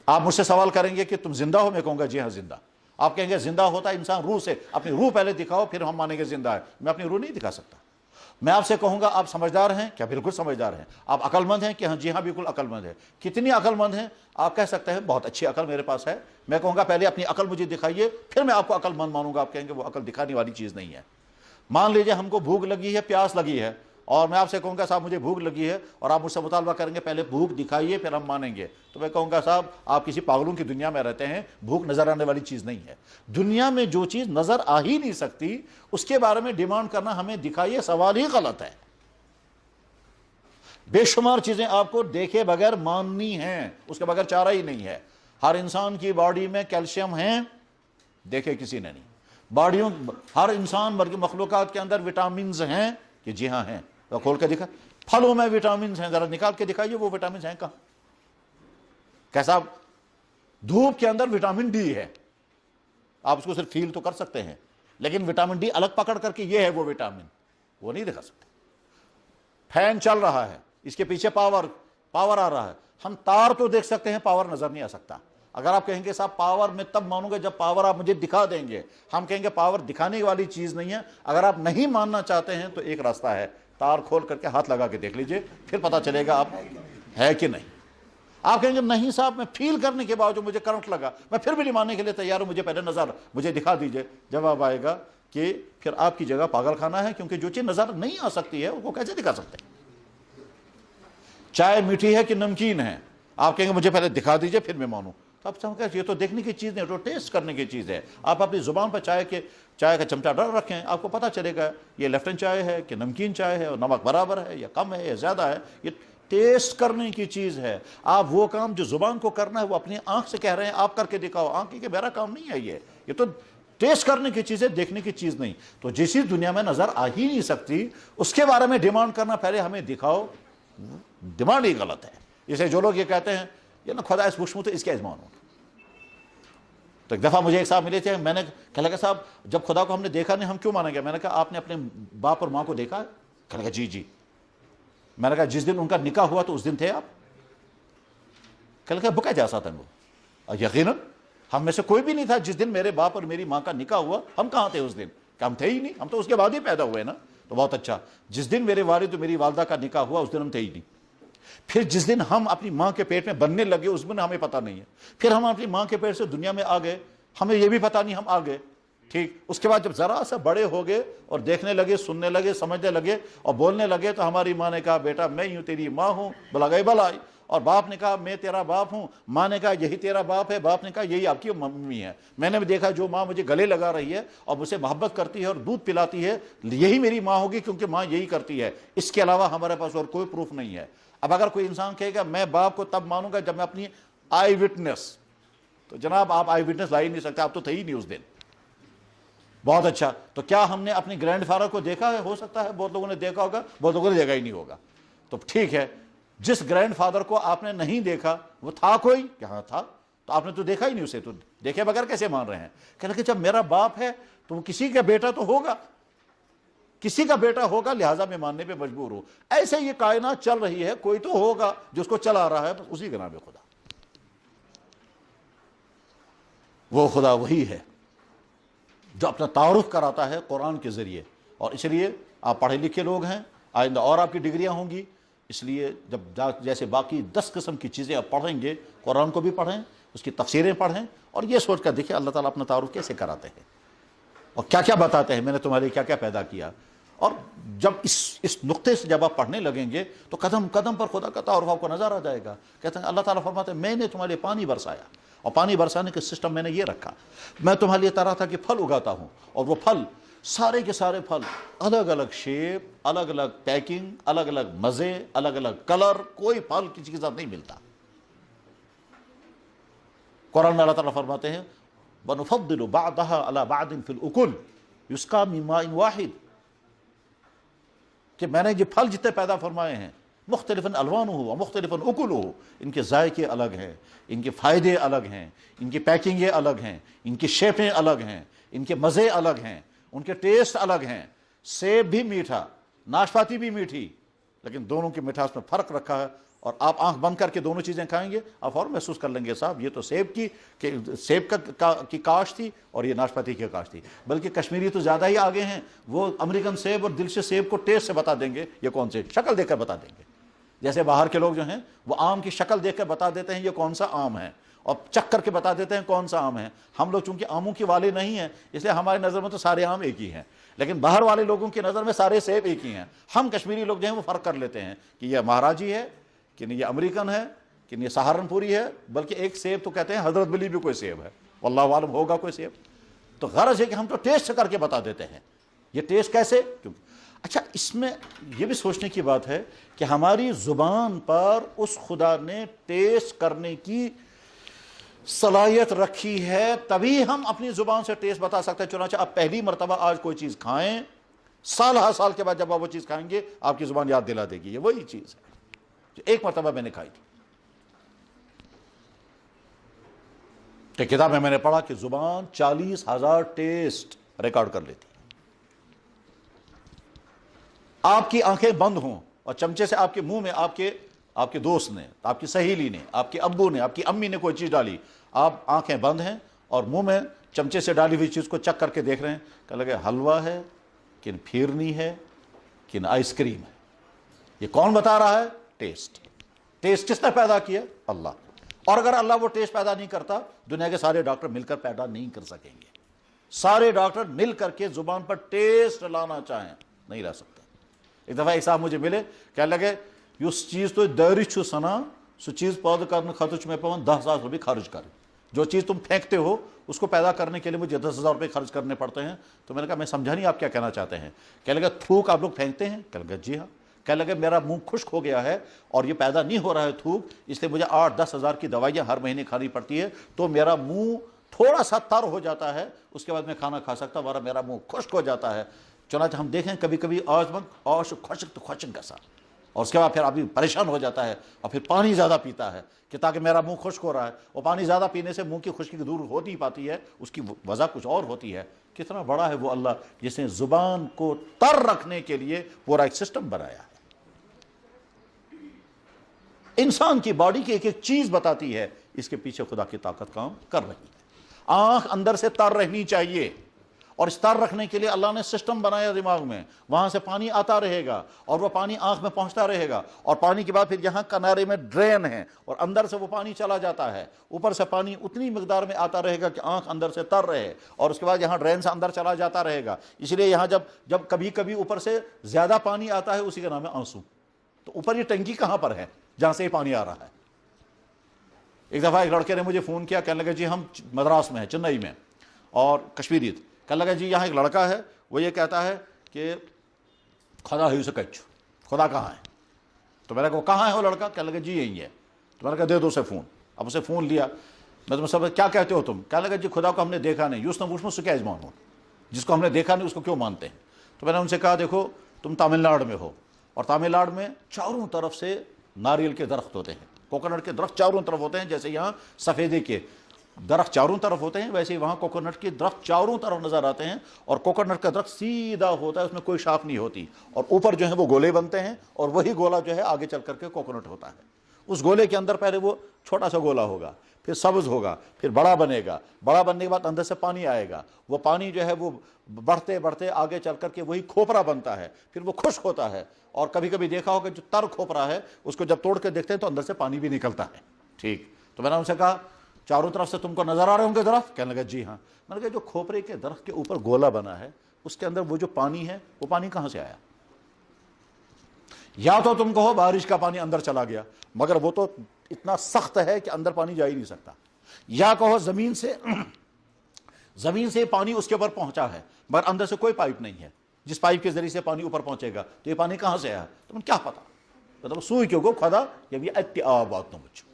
آپ مجھ سے سوال کریں گے کہ تم زندہ ہو، میں کہوں گا جی ہاں زندہ. آپ کہیں گے زندہ ہوتا ہے انسان روح سے، اپنی روح پہلے دکھاؤ پھر ہم مانیں گے زندہ ہے. میں اپنی روح نہیں دکھا سکتا. میں آپ سے کہوں گا آپ سمجھدار ہیں کیا؟ بالکل سمجھدار ہیں. آپ عقل مند ہیں کہ ہاں؟ جی ہاں بالکل عقل مند ہے. کتنی عقل مند ہیں؟ آپ کہہ سکتے ہیں بہت اچھی عقل میرے پاس ہے. میں کہوں گا پہلے اپنی عقل مجھے دکھائیے پھر میں آپ کو عقل مند مانوں گا. آپ کہیں گے وہ عقل دکھانے والی چیز نہیں ہے. مان لیجئے ہم کو بھوک لگی ہے، پیاس لگی ہے، اور میں آپ سے کہوں گا صاحب مجھے بھوک لگی ہے، اور آپ مجھ سے مطالبہ کریں گے پہلے بھوک دکھائیے پھر ہم مانیں گے، تو میں کہوں گا صاحب آپ کسی پاگلوں کی دنیا میں رہتے ہیں. بھوک نظر آنے والی چیز نہیں ہے. دنیا میں جو چیز نظر آ ہی نہیں سکتی اس کے بارے میں ڈیمانڈ کرنا ہمیں دکھائیے سوال ہی غلط ہے. بے شمار چیزیں آپ کو دیکھے بغیر ماننی ہیں، اس کے بغیر چارہ ہی نہیں ہے. ہر انسان کی باڈی میں کیلشیم ہیں، دیکھے کسی نے نہیں. باڈیوں ہر انسان بلکہ مخلوقات کے اندر وٹامنز ہیں کہ جی ہاں ہیں. تو کھول کے دکھا پھلوں میں وٹامنز ہیں، ذرا نکال کے دکھائیے وہ وٹامنز ہیں کہاں؟ کیسا؟ دھوپ کے اندر وٹامن ڈی ہے، آپ اس کو صرف فیل تو کر سکتے ہیں لیکن وٹامن ڈی الگ پکڑ کر کے یہ ہے وہ وٹامن، وہ نہیں دکھا سکتے. فین چل رہا ہے، اس کے پیچھے پاور آ رہا ہے. ہم تار تو دیکھ سکتے ہیں، پاور نظر نہیں آ سکتا. اگر آپ کہیں گے صاحب پاور میں تب مانوں گا جب پاور آپ مجھے دکھا دیں گے. ہم کہیں گے پاور دکھانے والی چیز نہیں ہے. اگر آپ نہیں ماننا چاہتے ہیں تو ایک راستہ ہے، تار کھول کر کے ہاتھ لگا کے دیکھ لیجئے، پھر پتا چلے گا آپ ہے کہ نہیں. آپ کہیں گے نہیں صاحب میں فیل کرنے کے باوجود مجھے کرنٹ لگا، میں پھر بھی نہیں ماننے کے لیے تیار ہوں، مجھے پہلے نظر مجھے دکھا دیجئے. جواب آئے گا کہ پھر آپ کی جگہ پاگل خانہ ہے، کیونکہ جو چیز نظر نہیں آ سکتی ہے اس کو کیسے دکھا سکتے ہیں؟ چائے میٹھی ہے کہ نمکین ہے، آپ کہیں گے مجھے پہلے دکھا دیجئے پھر میں مانوں. تو آپ سمجھیں یہ تو دیکھنے کی چیز نہیں، تو ٹیسٹ کرنے کی چیز ہے. آپ اپنی زبان پر چائے کا چمچہ ڈال رکھیں، آپ کو پتہ چلے گا یہ لیفٹن چائے ہے کہ نمکین چائے ہے، اور نمک برابر ہے یا کم ہے یا زیادہ ہے. یہ ٹیسٹ کرنے کی چیز ہے. آپ وہ کام جو زبان کو کرنا ہے وہ اپنی آنکھ سے کہہ رہے ہیں آپ کر کے دکھاؤ. آنکھ کے میرا کام نہیں ہے، یہ تو ٹیسٹ کرنے کی چیز ہے، دیکھنے کی چیز نہیں. تو جس چیز دنیا میں نظر آ ہی نہیں سکتی اس کے بارے میں ڈیمانڈ کرنا پہلے ہمیں دکھاؤ، ڈیمانڈ ہی غلط ہے. اسے جو لوگ یہ کہتے ہیں یہ نا خدا اس بخشمو تو اس کے ازمان ہو. تو ایک دفعہ مجھے ایک صاحب ملے تھے، میں نے کہا لگا صاحب جب خدا کو ہم نے دیکھا نہیں ہم کیوں مانیں گے؟ میں نے کہا آپ نے اپنے باپ اور ماں کو دیکھا ہے؟ کہا لگا جی. میں نے کہا جس دن ان کا نکاح ہوا تو اس دن تھے آپ؟ کہا لگا بکا جا ساتھ وہ یقیناً ہم میں سے کوئی بھی نہیں تھا جس دن میرے باپ اور میری ماں کا نکاح ہوا. ہم کہاں تھے اس دن؟ کہ ہم تھے ہی نہیں، ہم تو اس کے بعد ہی پیدا ہوئے نا. تو بہت اچھا، جس دن میرے والد اور میری والدہ کا نکاح ہوا اس دن ہم تھے ہی نہیں. پھر جس دن ہم اپنی ماں کے پیٹ میں بننے لگے اس دن ہمیں پتہ نہیں ہے. پھر ہم اپنی ماں کے پیٹ سے دنیا میں آ گئے، ہمیں یہ بھی پتہ نہیں ہم آ گئے. ٹھیک، اس کے بعد جب ذرا سا بڑے ہو گئے اور دیکھنے لگے، سننے لگے، سمجھنے لگے اور بولنے لگے تو ہماری ماں نے کہا بیٹا میں ہوں تیری ماں ہوں، بلا گئی بلائی. اور باپ نے کہا میں تیرا باپ ہوں. ماں نے کہا یہی تیرا باپ ہے. باپ نے کہا یہی آپ کی ممی ہے. میں نے بھی دیکھا جو ماں مجھے گلے لگا رہی ہے اور مجھ سے محبت کرتی ہے اور دودھ پلاتی ہے یہی میری ماں ہوگی، کیونکہ ماں یہی کرتی ہے. اس کے علاوہ ہمارے پاس اور کوئی پروف نہیں ہے. اب اگر کوئی انسان کہے گا میں باپ کو تب مانوں گا جب میں اپنی آئی وٹنس، تو جناب آپ آئی وٹنس لا ہی نہیں سکتے، آپ تو تھے ہی نہیں اس دن. بہت اچھا، تو کیا ہم نے اپنے گرینڈ فادر کو دیکھا ہے؟ ہو سکتا ہے بہت لوگوں نے دیکھا ہوگا، بہت لوگوں نے دیکھا ہی نہیں ہوگا. تو ٹھیک ہے، جس گرینڈ فادر کو آپ نے نہیں دیکھا وہ تھا کوئی؟ کہاں تھا. تو آپ نے تو دیکھا ہی نہیں اسے، تو دیکھے بغیر کیسے مان رہے ہیں؟ کہ جب میرا باپ ہے تو وہ کسی کا بیٹا تو ہوگا، کسی کا بیٹا ہوگا، لہٰذا میں ماننے پہ مجبور ہوں. ایسے یہ کائنات چل رہی ہے، کوئی تو ہوگا جو اس کو چلا رہا ہے، بس اسی کا نام ہے خدا. وہ خدا وہی ہے جو اپنا تعارف کراتا ہے قرآن کے ذریعے. اور اس لیے آپ پڑھے لکھے لوگ ہیں، آئندہ اور آپ کی ڈگریاں ہوں گی، اس لیے جب جیسے باقی 10 قسم کی چیزیں آپ پڑھیں گے، قرآن کو بھی پڑھیں، اس کی تفسیریں پڑھیں، اور یہ سوچ کر دیکھیں اللہ تعالیٰ اپنا تعارف کیسے کراتے ہیں اور کیا کیا بتاتے ہیں، میں نے تمہارے لیے کیا کیا پیدا کیا. اور جب اس نقطے سے جب آپ پڑھنے لگیں گے تو قدم قدم پر خدا کا تعارف آپ کو نظر آ جائے گا. کہتے ہیں اللہ تعالیٰ فرماتے ہیں میں نے تمہارے لیے پانی برسایا، اور پانی برسانے کے سسٹم میں نے یہ رکھا، میں تمہارے لیے طرح طرح کے پھل اگاتا ہوں، اور وہ پھل سارے کے سارے پھل الگ الگ شیپ، الگ الگ پیکنگ، الگ الگ مزے، الگ الگ کلر، کوئی پھل کسی کے ساتھ نہیں ملتا. قرآن میں اللہ تعالیٰ فرماتے ہیں وَنُفَضِّلُ بَعْضَهَا عَلَى بَعْضٍ فِي الْأُكُلِ يُسْقَىٰ مِن مَاءٍ وَاحِدٍ، کہ میں نے یہ پھل جتنے پیدا فرمائے ہیں مختلفاً الوانُهُ ومختلفاً اُكُلُهُ، ان کے ذائقے الگ ہیں، ان کے فائدے الگ ہیں، ان کی پیکنگیں الگ ہیں، ان کی شیپیں الگ ہیں، ان کے مزے الگ ہیں، ان کے ٹیسٹ الگ ہیں. سیب بھی میٹھا، ناشپاتی بھی میٹھی، لیکن دونوں کی مٹھاس میں فرق رکھا ہے. اور آپ آنکھ بند کر کے دونوں چیزیں کھائیں گے، آپ فوراً محسوس کر لیں گے صاحب یہ تو سیب کی کاشت تھی اور یہ ناشپاتی کی کاشت تھی۔ بلکہ کشمیری تو زیادہ ہی آگے ہیں، وہ امریکن سیب اور دلشس سیب کو ٹیسٹ سے بتا دیں گے یہ کون سے، شکل دیکھ کر بتا دیں گے۔ جیسے باہر کے لوگ جو ہیں وہ آم کی شکل دیکھ کر بتا دیتے ہیں یہ کون سا آم ہے، اور چکھ کر کے بتا دیتے ہیں کون سا آم ہے۔ ہم لوگ چونکہ آموں کے والے نہیں ہیں اس لیے ہماری نظر میں تو سارے آم ایک ہی ہیں، لیکن باہر والے لوگوں کی نظر میں سارے سیب ایک ہی ہیں۔ ہم کشمیری لوگ جو ہیں وہ فرق کر لیتے ہیں کہ یہ مہاراجی ہے، کہ یہ امریکن ہے، کہ یہ سہارنپوری ہے، بلکہ ایک سیب تو کہتے ہیں حضرت بلی بھی کوئی سیب ہے، واللہ عالم ہوگا کوئی سیب۔ تو غرض ہے کہ ہم تو ٹیسٹ کر کے بتا دیتے ہیں۔ یہ ٹیسٹ کیسے؟ اچھا، اس میں یہ بھی سوچنے کی بات ہے کہ ہماری زبان پر اس خدا نے ٹیسٹ کرنے کی صلاحیت رکھی ہے، تبھی ہم اپنی زبان سے ٹیسٹ بتا سکتے ہیں۔ چنانچہ آپ پہلی مرتبہ آج کوئی چیز کھائیں، سال ہر سال کے بعد جب آپ وہ چیز کھائیں گے آپ کی زبان یاد دلا دے گی یہ وہی چیز ہے جو ایک مرتبہ میں نے کھائی تھی۔ کہ کتاب میں نے پڑھا کہ زبان 40,000 ٹیسٹ ریکارڈ کر لیتی ہے۔ آپ کی آنکھیں بند ہوں اور چمچے سے آپ کے منہ میں آپ کے دوست نے، آپ کی سہیلی نے، آپ کے ابو نے، آپ کی امی نے کوئی چیز ڈالی، آپ آنکھیں بند ہیں اور منہ میں چمچے سے ڈالی ہوئی چیز کو چک کر کے دیکھ رہے ہیں کہ لگے حلوہ ہے کہ پھیرنی ہے کہ آئس کریم ہے۔ یہ کون بتا رہا ہے؟ ٹیسٹ کس نے پیدا کیا؟ اللہ۔ اور اگر اللہ وہ ٹیسٹ پیدا نہیں کرتا دنیا کے سارے ڈاکٹر مل کر پیدا نہیں کر سکیں گے۔ سارے ڈاکٹر مل کر کے زبان پر ٹیسٹ لانا چاہیں نہیں لا سکتے۔ ایک دفعہ ایک صاحب مجھے ملے، کہنے لگے یس چیز تو داری چھو سنا سو چیز پیدا کرنے خاطر میں پون 10,000 روپے خرچ کر۔ جو چیز تم پھینکتے ہو اس کو پیدا کرنے کے لیے مجھے 10,000 روپے خرچ کرنے پڑتے ہیں۔ تو میں نے کہا میں سمجھا نہیں آپ کیا کہنا چاہتے ہیں؟ کہنے لگا تھوک آپ لوگ پھینکتے ہیں؟ کہنے لگا جی ہاں۔ کہنے لگے میرا منہ خشک ہو گیا ہے اور یہ پیدا نہیں ہو رہا ہے تھوک، اس لیے مجھے 8-10 ہزار کی دوائیاں ہر مہینے کھانی پڑتی ہے، تو میرا منہ تھوڑا سا تر ہو جاتا ہے، اس کے بعد میں کھانا کھا سکتا ہوں، میرا منہ خشک ہو جاتا ہے۔ چنانچہ ہم دیکھیں کبھی کبھی خشک کیسا، اور اس کے بعد پھر آدمی پریشان ہو جاتا ہے اور پھر پانی زیادہ پیتا ہے کہ تاکہ میرا منہ خشک ہو رہا ہے، اور پانی زیادہ پینے سے منہ کی خشکی دور ہو نہیں پاتی ہے، اس کی وجہ کچھ اور ہوتی ہے۔ کتنا بڑا ہے وہ اللہ جس نے زبان کو تر رکھنے کے لیے پورا ایک سسٹم بنایا ہے۔ انسان کی باڈی کی ایک ایک چیز بتاتی ہے اس کے پیچھے خدا کی طاقت کام کر رہی ہے۔ آنکھ اندر سے تر رہنی چاہیے، اور اس تر رکھنے کے لیے اللہ نے سسٹم بنایا دماغ میں، وہاں سے پانی آتا رہے گا اور وہ پانی آنکھ میں پہنچتا رہے گا، اور پانی کے بعد پھر یہاں کنارے میں ڈرین ہے اور اندر سے وہ پانی چلا جاتا ہے، اوپر سے پانی اتنی مقدار میں آتا رہے گا کہ آنکھ اندر سے تر رہے، اور اس کے بعد یہاں ڈرین سے اندر چلا جاتا رہے گا۔ اس لیے یہاں جب کبھی کبھی اوپر سے زیادہ پانی آتا ہے اسی کا نام ہے آنسو۔ تو اوپر یہ ٹنکی کہاں پر ہے جہاں سے یہ پانی آ رہا ہے؟ ایک دفعہ ایک لڑکے نے مجھے فون کیا، کہنے لگا جی ہم مدراس میں ہیں، چنئی میں، اور کشمیری تھے۔ کہنے لگا جی یہاں ایک لڑکا ہے وہ یہ کہتا ہے کہ خدا ہے اسے کچھ، خدا کہاں ہے؟ تو میں نے کہا کہاں ہے وہ لڑکا؟ کہنے لگا جی یہی ہے۔ تو میں نے کہا دے دو اسے فون۔ اب اسے فون لیا، میں تمہیں سب کیا کہتے ہو تم؟ کہنے لگا جی خدا کو ہم نے دیکھا نہیں، یوس نہ اس کیا مان ہو، جس کو ہم نے دیکھا نہیں اس کو کیوں مانتے ہیں؟ تو میں نے ان سے کہا دیکھو تم تامل ناڈو میں ہو، اور تامل ناڈو میں چاروں طرف سے ناریل کے درخت ہوتے ہیں، کوکونٹ کے درخت چاروں طرف ہوتے ہیں، جیسے یہاں سفیدے کے درخت چاروں طرف ہوتے ہیں ویسے ہی وہاں کوکونٹ کے درخت چاروں طرف نظر آتے ہیں، اور کوکونٹ کا درخت سیدھا ہوتا ہے، اس میں کوئی شاخ نہیں ہوتی، اور اوپر جو ہے وہ گولے بنتے ہیں، اور وہی گولا جو ہے آگے چل کر کے کوکونٹ ہوتا ہے۔ اس گولے کے اندر پہلے وہ چھوٹا سا گولا ہوگا، پھر سبز ہوگا، پھر بڑا بنے گا، بڑا بننے کے بعد اندر سے پانی آئے گا، وہ پانی جو ہے وہ بڑھتے بڑھتے آگے چل کر کے وہی کھوپرا بنتا ہے، پھر وہ خشک ہوتا ہے، اور کبھی کبھی دیکھا ہوگا جو تر کھوپرا ہے اس کو جب توڑ کے دیکھتے ہیں تو اندر سے پانی بھی نکلتا ہے۔ ٹھیک، تو میں نے ان سے کہا چاروں طرف سے تم کو نظر آ رہے ہوں گے درخت؟ کہنے لگا جی ہاں۔ میں نے کہا جو کھوپرے کے درخت کے اوپر گولا بنا ہے اس کے اندر وہ جو پانی ہے وہ پانی کہاں سے آیا؟ یا تو تم کہو بارش کا پانی اندر چلا گیا، مگر وہ تو اتنا سخت ہے کہ اندر پانی جا ہی نہیں سکتا، یا کہو زمین سے پانی اس کے اوپر پہنچا ہے مگر اندر سے کوئی پائپ نہیں ہے جس پائپ کے ذریعے سے پانی اوپر پہنچے گا، تو یہ پانی کہاں سے آیا؟ تمہیں کیا پتا؟ مطلب سوئی کیوں کو خدا یہ بھی بات نہ مجھو،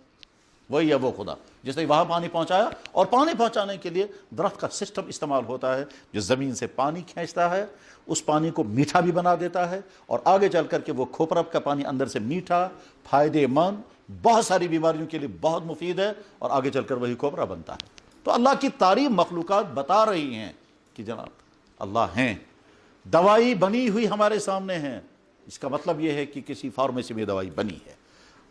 وہی ہے وہ خدا جس نے وہاں پانی پہنچایا، اور پانی پہنچانے کے لیے درخت کا سسٹم استعمال ہوتا ہے جو زمین سے پانی کھینچتا ہے، اس پانی کو میٹھا بھی بنا دیتا ہے، اور آگے چل کر کے وہ کھوپرا کا پانی اندر سے میٹھا، فائدے مند، بہت ساری بیماریوں کے لیے بہت مفید ہے، اور آگے چل کر وہی کھوپرا بنتا ہے۔ تو اللہ کی تعریف مخلوقات بتا رہی ہیں کہ جناب اللہ ہیں، دوائی بنی ہوئی ہمارے سامنے ہے، اس کا مطلب یہ ہے کہ کسی فارمیسی میں دوائی بنی ہے،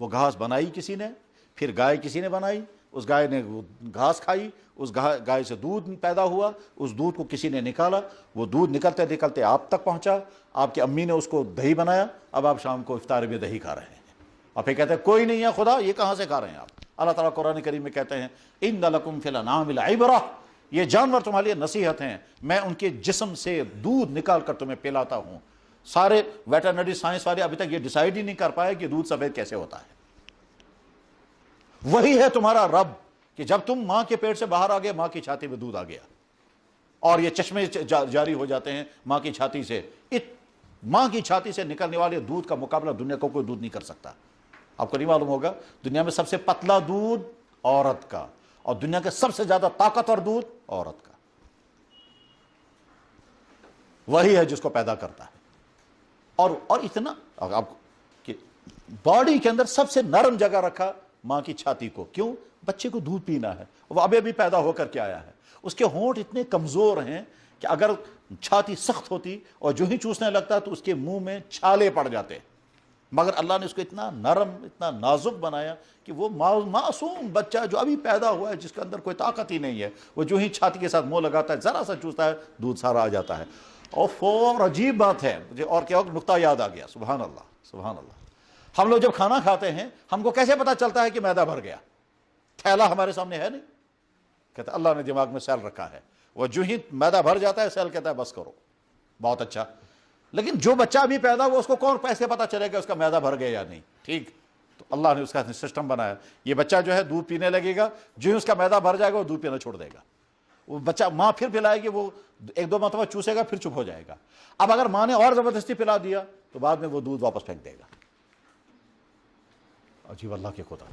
وہ گھاس بنائی کسی نے، پھر گائے کسی نے بنائی، اس گائے نے گھاس کھائی، اس گائے سے دودھ پیدا ہوا، اس دودھ کو کسی نے نکالا، وہ دودھ نکلتے نکلتے آپ تک پہنچا، آپ کی امی نے اس کو دہی بنایا، اب آپ شام کو افطار میں دہی کھا رہے ہیں، اور پھر کہتے ہیں کوئی نہیں ہے خدا، یہ کہاں سے کھا رہے ہیں آپ؟ اللہ تعالیٰ قرآن کریم میں کہتے ہیں ان لکم فی الانعام لعبرہ، یہ جانور تمہارے لیے نصیحت ہیں، میں ان کے جسم سے دودھ نکال کر تمہیں پلاتا ہوں۔ سارے ویٹرنری سائنس والے ابھی تک یہ ڈیسائیڈ ہی نہیں کر پائے کہ دودھ سفید کیسے ہوتا ہے۔ وہی ہے تمہارا رب کہ جب تم ماں کے پیٹ سے باہر آ گئے، ماں کی چھاتی میں دودھ آ گیا، اور یہ چشمے جاری ہو جاتے ہیں ماں کی چھاتی سے۔ ماں کی چھاتی سے نکلنے والے دودھ کا مقابلہ دنیا کو کوئی دودھ نہیں کر سکتا۔ آپ کو نہیں معلوم ہوگا دنیا میں سب سے پتلا دودھ عورت کا، اور دنیا کے سب سے زیادہ طاقتور دودھ عورت کا۔ وہی ہے جس کو پیدا کرتا ہے، اور اتنا آپ کہ باڈی کے اندر سب سے نرم جگہ رکھا ماں کی چھاتی کو، کیوں؟ بچے کو دودھ پینا ہے، وہ ابھی پیدا ہو کر کے آیا ہے، اس کے ہونٹ اتنے کمزور ہیں کہ اگر چھاتی سخت ہوتی اور جو ہی چوسنے لگتا تو اس کے منہ میں چھالے پڑ جاتے، مگر اللہ نے اس کو اتنا نرم، اتنا نازک بنایا کہ وہ معصوم بچہ جو ابھی پیدا ہوا ہے، جس کے اندر کوئی طاقت ہی نہیں ہے، وہ جو ہی چھاتی کے ساتھ منہ لگاتا ہے، ذرا سا چوستا ہے، دودھ سارا آ جاتا ہے۔ اور عجیب بات ہے، مجھے اور کیا نقطہ یاد آ گیا، سبحان اللہ سبحان اللہ، ہم لوگ جب کھانا کھاتے ہیں ہم کو کیسے پتا چلتا ہے کہ معدہ بھر گیا؟ تھیلا ہمارے سامنے ہے نہیں، کہتا اللہ نے دماغ میں سیل رکھا ہے، وہ جو ہی معدہ بھر جاتا ہے سیل کہتا ہے بس کرو، بہت اچھا۔ لیکن جو بچہ ابھی پیدا ہوا اس کو کون پیسے پتا چلے گا اس کا معدہ بھر گیا یا نہیں؟ ٹھیک، تو اللہ نے اس کا سسٹم بنایا، یہ بچہ جو ہے دودھ پینے لگے گا، جو ہی اس کا معدہ بھر جائے گا وہ دودھ پینا چھوڑ دے گا، وہ بچہ ماں پھر پلائے گی، وہ ایک دو مرتبہ چوسے گا پھر چپ ہو جائے گا۔ اب اگر ماں نے اور زبردستی پلا دیا تو بعد میں وہ دودھ واپس پھینک دے گا۔ عجیب اللہ کے خدا۔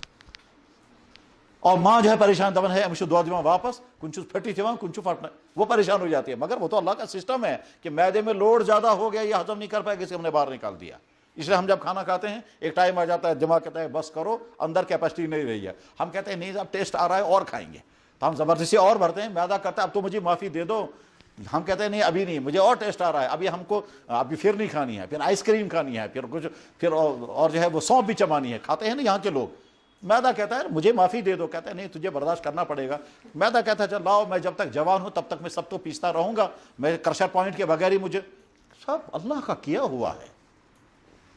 اور ماں جو ہے پریشان دبن ہے ہمیشہ دعا دیواں واپس کنچو پھٹی تھی وہاں کنچو پھٹنا، وہ پریشان ہو جاتی ہے، مگر وہ تو اللہ کا سسٹم ہے کہ معدے میں لوڈ زیادہ ہو گیا، یہ ہضم نہیں کر پائے گا، اسے ہم نے باہر نکال دیا۔ اس لیے ہم جب کھانا کھاتے ہیں ایک ٹائم آ جاتا ہے دماغ کہتا ہے بس کرو، اندر کیپیسٹی نہیں رہی ہے، ہم کہتے ہیں نہیں اب ٹیسٹ آ رہا ہے اور کھائیں گے، تو ہم زبردستی اور بھرتے ہیں، معدہ کرتا ہے اب تو مجھے معافی دے دو، ہم کہتے ہیں نہیں ابھی نہیں، مجھے اور ٹیسٹ آ رہا ہے، ابھی ہم کو ابھی پھر نہیں کھانی ہے، پھر آئس کریم کھانی ہے، پھر کچھ پھر اور جو ہے وہ سونپ بھی چبانی ہے، کھاتے ہیں نا یہاں کے لوگ۔ معدہ کہتا ہے مجھے معافی دے دو، کہتا ہے نہیں تجھے برداشت کرنا پڑے گا۔ معدہ کہتا ہے چل لاؤ میں جب تک جوان ہوں تب تک میں سب تو پیستا رہوں گا، میں کرشر پوائنٹ کے بغیر ہی مجھے، سب اللہ کا کیا ہوا ہے۔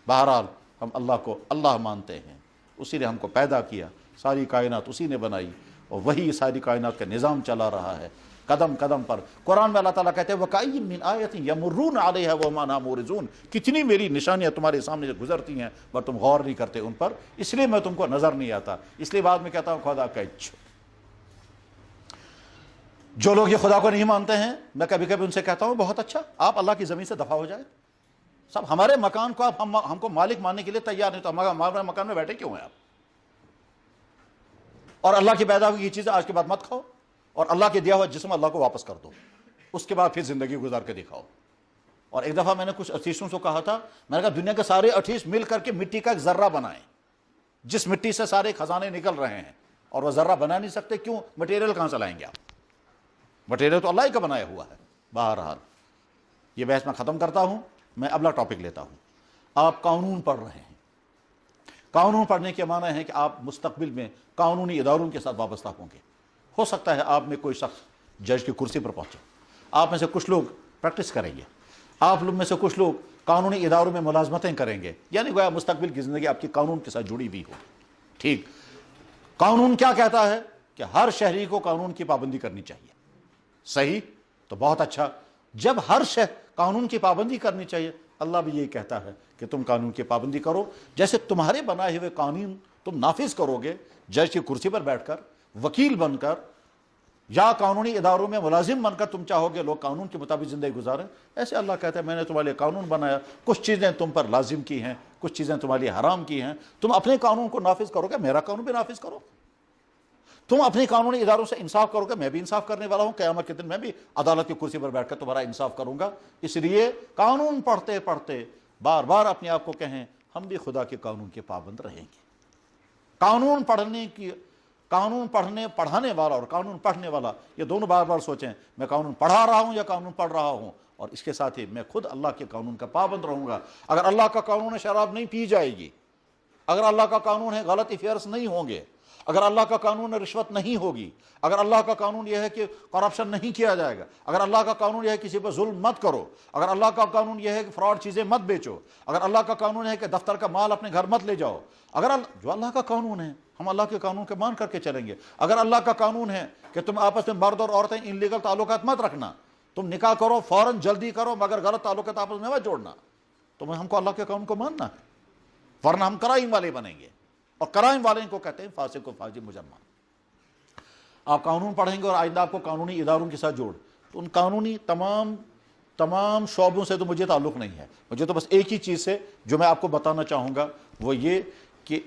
بہرحال ہم اللہ کو اللہ مانتے ہیں، اسی نے ہم کو پیدا کیا، ساری کائنات اسی نے بنائی، اور وہی ساری کائنات کا نظام چلا رہا ہے قدم قدم پر۔ قرآن میں اللہ تعالیٰ کہتے ہیں وَكَأَيٍّ مِّنْ آيَةٍ يَمُرُّونَ عَلَيْهَا وَهُمْ عَنْهَا مُعْرِضُونَ، کتنی میری نشانیاں تمہارے سامنے سے گزرتی ہیں پر تم غور نہیں کرتے ان پر، اس لیے میں تم کو نظر نہیں آتا، اس لیے بعد میں کہتا ہوں خدا کا جو لوگ یہ خدا کو نہیں مانتے ہیں، میں کبھی کبھی ان سے کہتا ہوں بہت اچھا آپ اللہ کی زمین سے دفع ہو جائے، سب ہمارے مکان کو آپ ہم کو مالک ماننے کے لیے تیار نہیں، تو ہمارے مکان میں بیٹھے کیوں ہیں آپ؟ اور اللہ کی پیدا ہوئی یہ چیزیں آج کے بعد مت کھاؤ، اور اللہ کے دیا ہوا جسم اللہ کو واپس کر دو، اس کے بعد پھر زندگی گزار کے دکھاؤ۔ اور ایک دفعہ میں نے کچھ ارتیسوں سے کہا تھا، میں نے کہا دنیا کے سارے ارتیس مل کر کے مٹی کا ایک ذرہ بنائیں، جس مٹی سے سارے خزانے نکل رہے ہیں، اور وہ ذرہ بنا نہیں سکتے، کیوں؟ مٹیریل کہاں سے لائیں گے آپ؟ مٹیریل تو اللہ ہی کا بنایا ہوا ہے۔ بہرحال یہ بحث میں ختم کرتا ہوں، میں اگلا ٹاپک لیتا ہوں۔ آپ قانون پڑھ رہے ہیں، قانون پڑھنے کے معنی ہے کہ آپ مستقبل میں قانونی اداروں کے ساتھ وابستہ ہوں گے۔ ہو سکتا ہے آپ میں کوئی شخص جج کی کرسی پر پہنچے، آپ میں سے کچھ لوگ پریکٹس کریں گے، آپ لوگ میں سے کچھ لوگ قانونی اداروں میں ملازمتیں کریں گے، یعنی گویا مستقبل کی زندگی آپ کی قانون کے ساتھ جڑی ہوئی ہو۔ ٹھیک، قانون کیا کہتا ہے کہ ہر شہری کو قانون کی پابندی کرنی چاہیے، صحیح؟ تو بہت اچھا، جب ہر شہر قانون کی پابندی کرنی چاہیے، اللہ بھی یہی کہتا ہے کہ تم قانون کی پابندی کرو، جیسے تمہارے بنائے ہوئے قانون تم نافذ کرو گے جج کی کرسی پر بیٹھ کر، وکیل بن کر، یا قانونی اداروں میں ملازم بن کر تم چاہو گے لوگ قانون کے مطابق زندگی گزاریں، ایسے اللہ کہتا ہے میں نے تمہارے لیے قانون بنایا، کچھ چیزیں تم پر لازم کی ہیں، کچھ چیزیں تمہارے لیے حرام کی ہیں، تم اپنے قانون کو نافذ کرو گے، میرا قانون بھی نافذ کرو، تم اپنے قانونی اداروں سے انصاف کرو گے، میں بھی انصاف کرنے والا ہوں، قیامت کے دن میں بھی عدالت کی کرسی پر بیٹھ کر تمہارا انصاف کروں گا۔ اس لیے قانون پڑھتے پڑھتے بار بار اپنے آپ کو کہیں ہم بھی خدا کے قانون کے پابند رہیں گے۔ قانون پڑھانے والا اور قانون پڑھنے والا، یہ دونوں بار بار سوچیں میں قانون پڑھا رہا ہوں یا قانون پڑھ رہا ہوں، اور اس کے ساتھ ہی میں خود اللہ کے قانون کا پابند رہوں گا۔ اگر اللہ کا قانون ہے شراب نہیں پی جائے گی، اگر اللہ کا قانون ہے غلط افیئرس نہیں ہوں گے، اگر اللہ کا قانون ہے رشوت نہیں ہوگی، اگر اللہ کا قانون یہ ہے کہ کرپشن نہیں کیا جائے گا، اگر اللہ کا قانون یہ ہے کسی پر ظلم مت کرو، اگر اللہ کا قانون یہ ہے کہ فراڈ چیزیں مت بیچو، اگر اللہ کا قانون ہے کہ دفتر کا مال اپنے گھر مت لے جاؤ، اگر جو اللہ کا قانون ہے ہم اللہ کے قانون کے مان کر کے چلیں گے. اگر اللہ کا قانون ہے کہ تم آپس میں مرد اور عورتیں انلیگل تعلقات مت رکھنا، تم نکاح کرو فوراً جلدی کرو مگر غلط تعلقات آپس میں مت جوڑنا، تو ہم کو اللہ کے قانون کو ماننا ہے، ورنہ ہم کرائم والے بنیں گے. اور کرائم والے کو کہتے ہیں فاسق و فاجر مجرم. آپ قانون پڑھیں گے اور آئندہ آپ کو قانونی اداروں کے ساتھ جوڑ، تو ان قانونی تمام شعبوں سے تو مجھے تعلق نہیں ہے. مجھے تو بس ایک ہی چیز سے جو میں آپ کو بتانا چاہوں گا وہ یہ کہ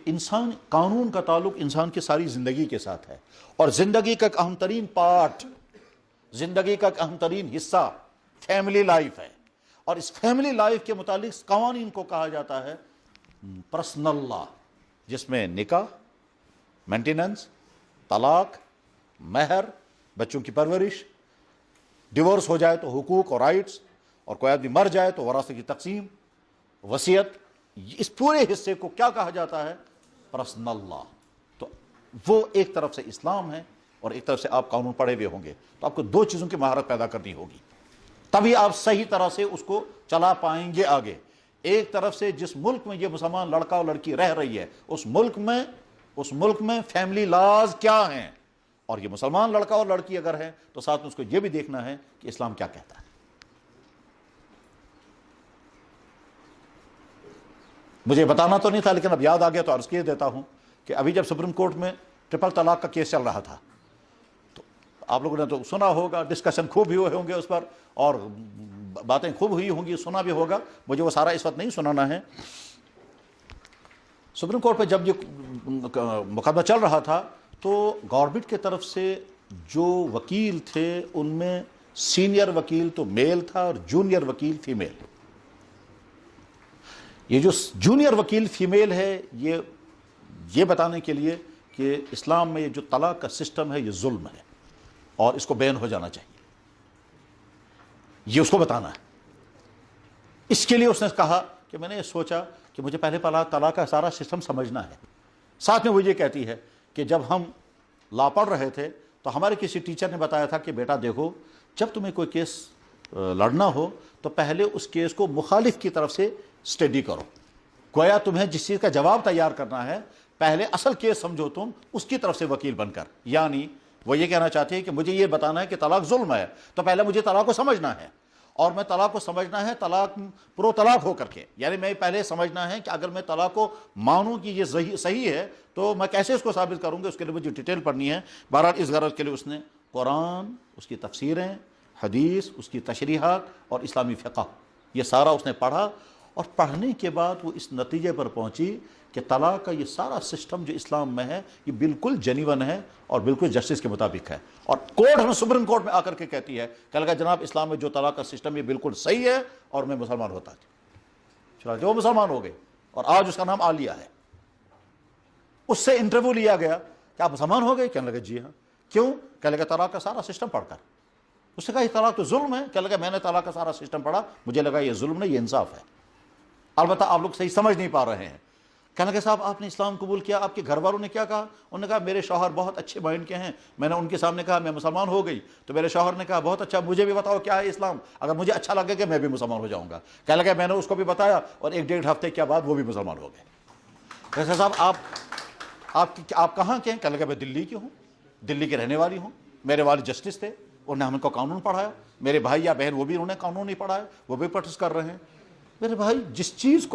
قانون کا تعلق انسان کی ساری زندگی کے ساتھ ہے، اور زندگی کا ایک اہم ترین پارٹ، زندگی کا ایک اہم ترین حصہ فیملی لائف ہے. اور اس فیملی لائف کے متعلق قوانین کو کہا جاتا ہے پرسنل لا، جس میں نکاح، مینٹیننس، طلاق، مہر، بچوں کی پرورش، ڈیورس ہو جائے تو حقوق اور رائٹس، اور کوئی آدمی مر جائے تو وراثت کی تقسیم، وصیت، اس پورے حصے کو کیا کہا جاتا ہے؟ پرسنل لا. تو وہ ایک طرف سے اسلام ہے اور ایک طرف سے آپ قانون پڑھے ہوئے ہوں گے، تو آپ کو دو چیزوں کی مہارت پیدا کرنی ہوگی، تبھی آپ صحیح طرح سے اس کو چلا پائیں گے آگے. ایک طرف سے جس ملک میں یہ مسلمان لڑکا اور لڑکی رہ رہی ہے اس ملک میں فیملی لاز کیا ہیں، اور یہ مسلمان لڑکا اور لڑکی اگر ہے تو ساتھ میں اس کو یہ بھی دیکھنا ہے کہ اسلام کیا کہتا ہے. مجھے بتانا تو نہیں تھا لیکن اب یاد آ گیا تو عرض کیے دیتا ہوں کہ ابھی جب سپریم کورٹ میں ٹرپل طلاق کا کیس چل رہا تھا تو آپ لوگوں نے تو سنا ہوگا، ڈسکشن خوب بھی ہوئے ہوں گے اس پر اور باتیں خوب ہوئی ہوں گی، سنا بھی ہوگا. مجھے وہ سارا اس وقت نہیں سنانا ہے. سپریم کورٹ پہ جب یہ مقدمہ چل رہا تھا تو گورنمنٹ کی طرف سے جو وکیل تھے ان میں سینئر وکیل تو میل تھا اور جونیئر وکیل فیمیل. یہ جو جونیئر وکیل فیمیل ہے یہ بتانے کے لیے کہ اسلام میں یہ جو طلاق کا سسٹم ہے یہ ظلم ہے اور اس کو بین ہو جانا چاہیے، یہ اس کو بتانا ہے. اس کے لیے اس نے کہا کہ میں نے یہ سوچا کہ مجھے پہلے طلاق کا سارا سسٹم سمجھنا ہے. ساتھ میں وہ یہ کہتی ہے کہ جب ہم لا پڑھ رہے تھے تو ہمارے کسی ٹیچر نے بتایا تھا کہ بیٹا دیکھو جب تمہیں کوئی کیس لڑنا ہو تو پہلے اس کیس کو مخالف کی طرف سے اسٹڈی کرو. گویا تمہیں جس چیز کا جواب تیار کرنا ہے پہلے اصل کیس سمجھو تم اس کی طرف سے وکیل بن کر. یعنی وہ یہ کہنا چاہتے ہیں کہ مجھے یہ بتانا ہے کہ طلاق ظلم ہے تو پہلے مجھے طلاق کو سمجھنا ہے، اور میں طلاق کو سمجھنا ہے طلاق پرو طلاق ہو کر کے. یعنی میں پہلے سمجھنا ہے کہ اگر میں طلاق کو مانوں کہ یہ صحیح ہے تو میں کیسے اس کو ثابت کروں گا، اس کے لیے مجھے ڈیٹیل پڑھنی ہے. بہرحال اس غرض کے لیے اس نے قرآن، اس کی تفسیریں، حدیث، اس کی تشریحات اور اسلامی فقہ یہ سارا اس نے پڑھا، اور پڑھنے کے بعد وہ اس نتیجے پر پہنچی کہ طلاق کا یہ سارا سسٹم جو اسلام میں ہے یہ بالکل جینیون ہے اور بالکل جسٹس کے مطابق ہے. اور کورٹ ہمیں سپریم کورٹ میں آ کر کے کہتی ہے کہ لگا جناب اسلام میں جو طلاق کا سسٹم یہ بالکل صحیح ہے اور میں مسلمان ہوتا تھا. چنانچہ وہ مسلمان ہو گئے اور آج اس کا نام عالیہ ہے. اس سے انٹرویو لیا گیا کہ آپ مسلمان ہو گئے؟ کہنے لگے جی ہاں. کیوں؟ کہنے لگا طلاق کا سارا سسٹم پڑھ کر. اس نے کہا یہ طلاق تو ظلم ہے. کہنے لگا میں نے طلاق کا سارا سسٹم پڑھا، مجھے لگا یہ ظلم نہیں یہ انصاف ہے. البتہ آپ لوگ صحیح سمجھ نہیں پا رہے ہیں. کہنے لگے صاحب آپ نے اسلام قبول کیا، آپ کے گھر والوں نے کیا کہا؟ انہوں نے کہا میرے شوہر بہت اچھے مائنڈ کے ہیں. میں نے ان کے سامنے کہا میں مسلمان ہو گئی تو میرے شوہر نے کہا بہت اچھا، مجھے بھی بتاؤ کیا ہے اسلام، اگر مجھے اچھا لگے کہ میں بھی مسلمان ہو جاؤں گا. کہنے لگے میں نے اس کو بھی بتایا اور 1-1.5 ہفتے کے بعد وہ بھی مسلمان ہو گئے. کہتے صاحب آپ کہاں کے ہیں؟ کہنے لگے میں دلی کی ہوں، دلی کے رہنے والی ہوں. میرے والد جسٹس تھے، انہوں نے ہم کو قانون پڑھایا. میرے بھائی یا بہن وہ بھی انہوں نے قانون نہیں پڑھایا، وہ بھی پریکٹس کر رہے ہیں. میرے بھائی جس چیز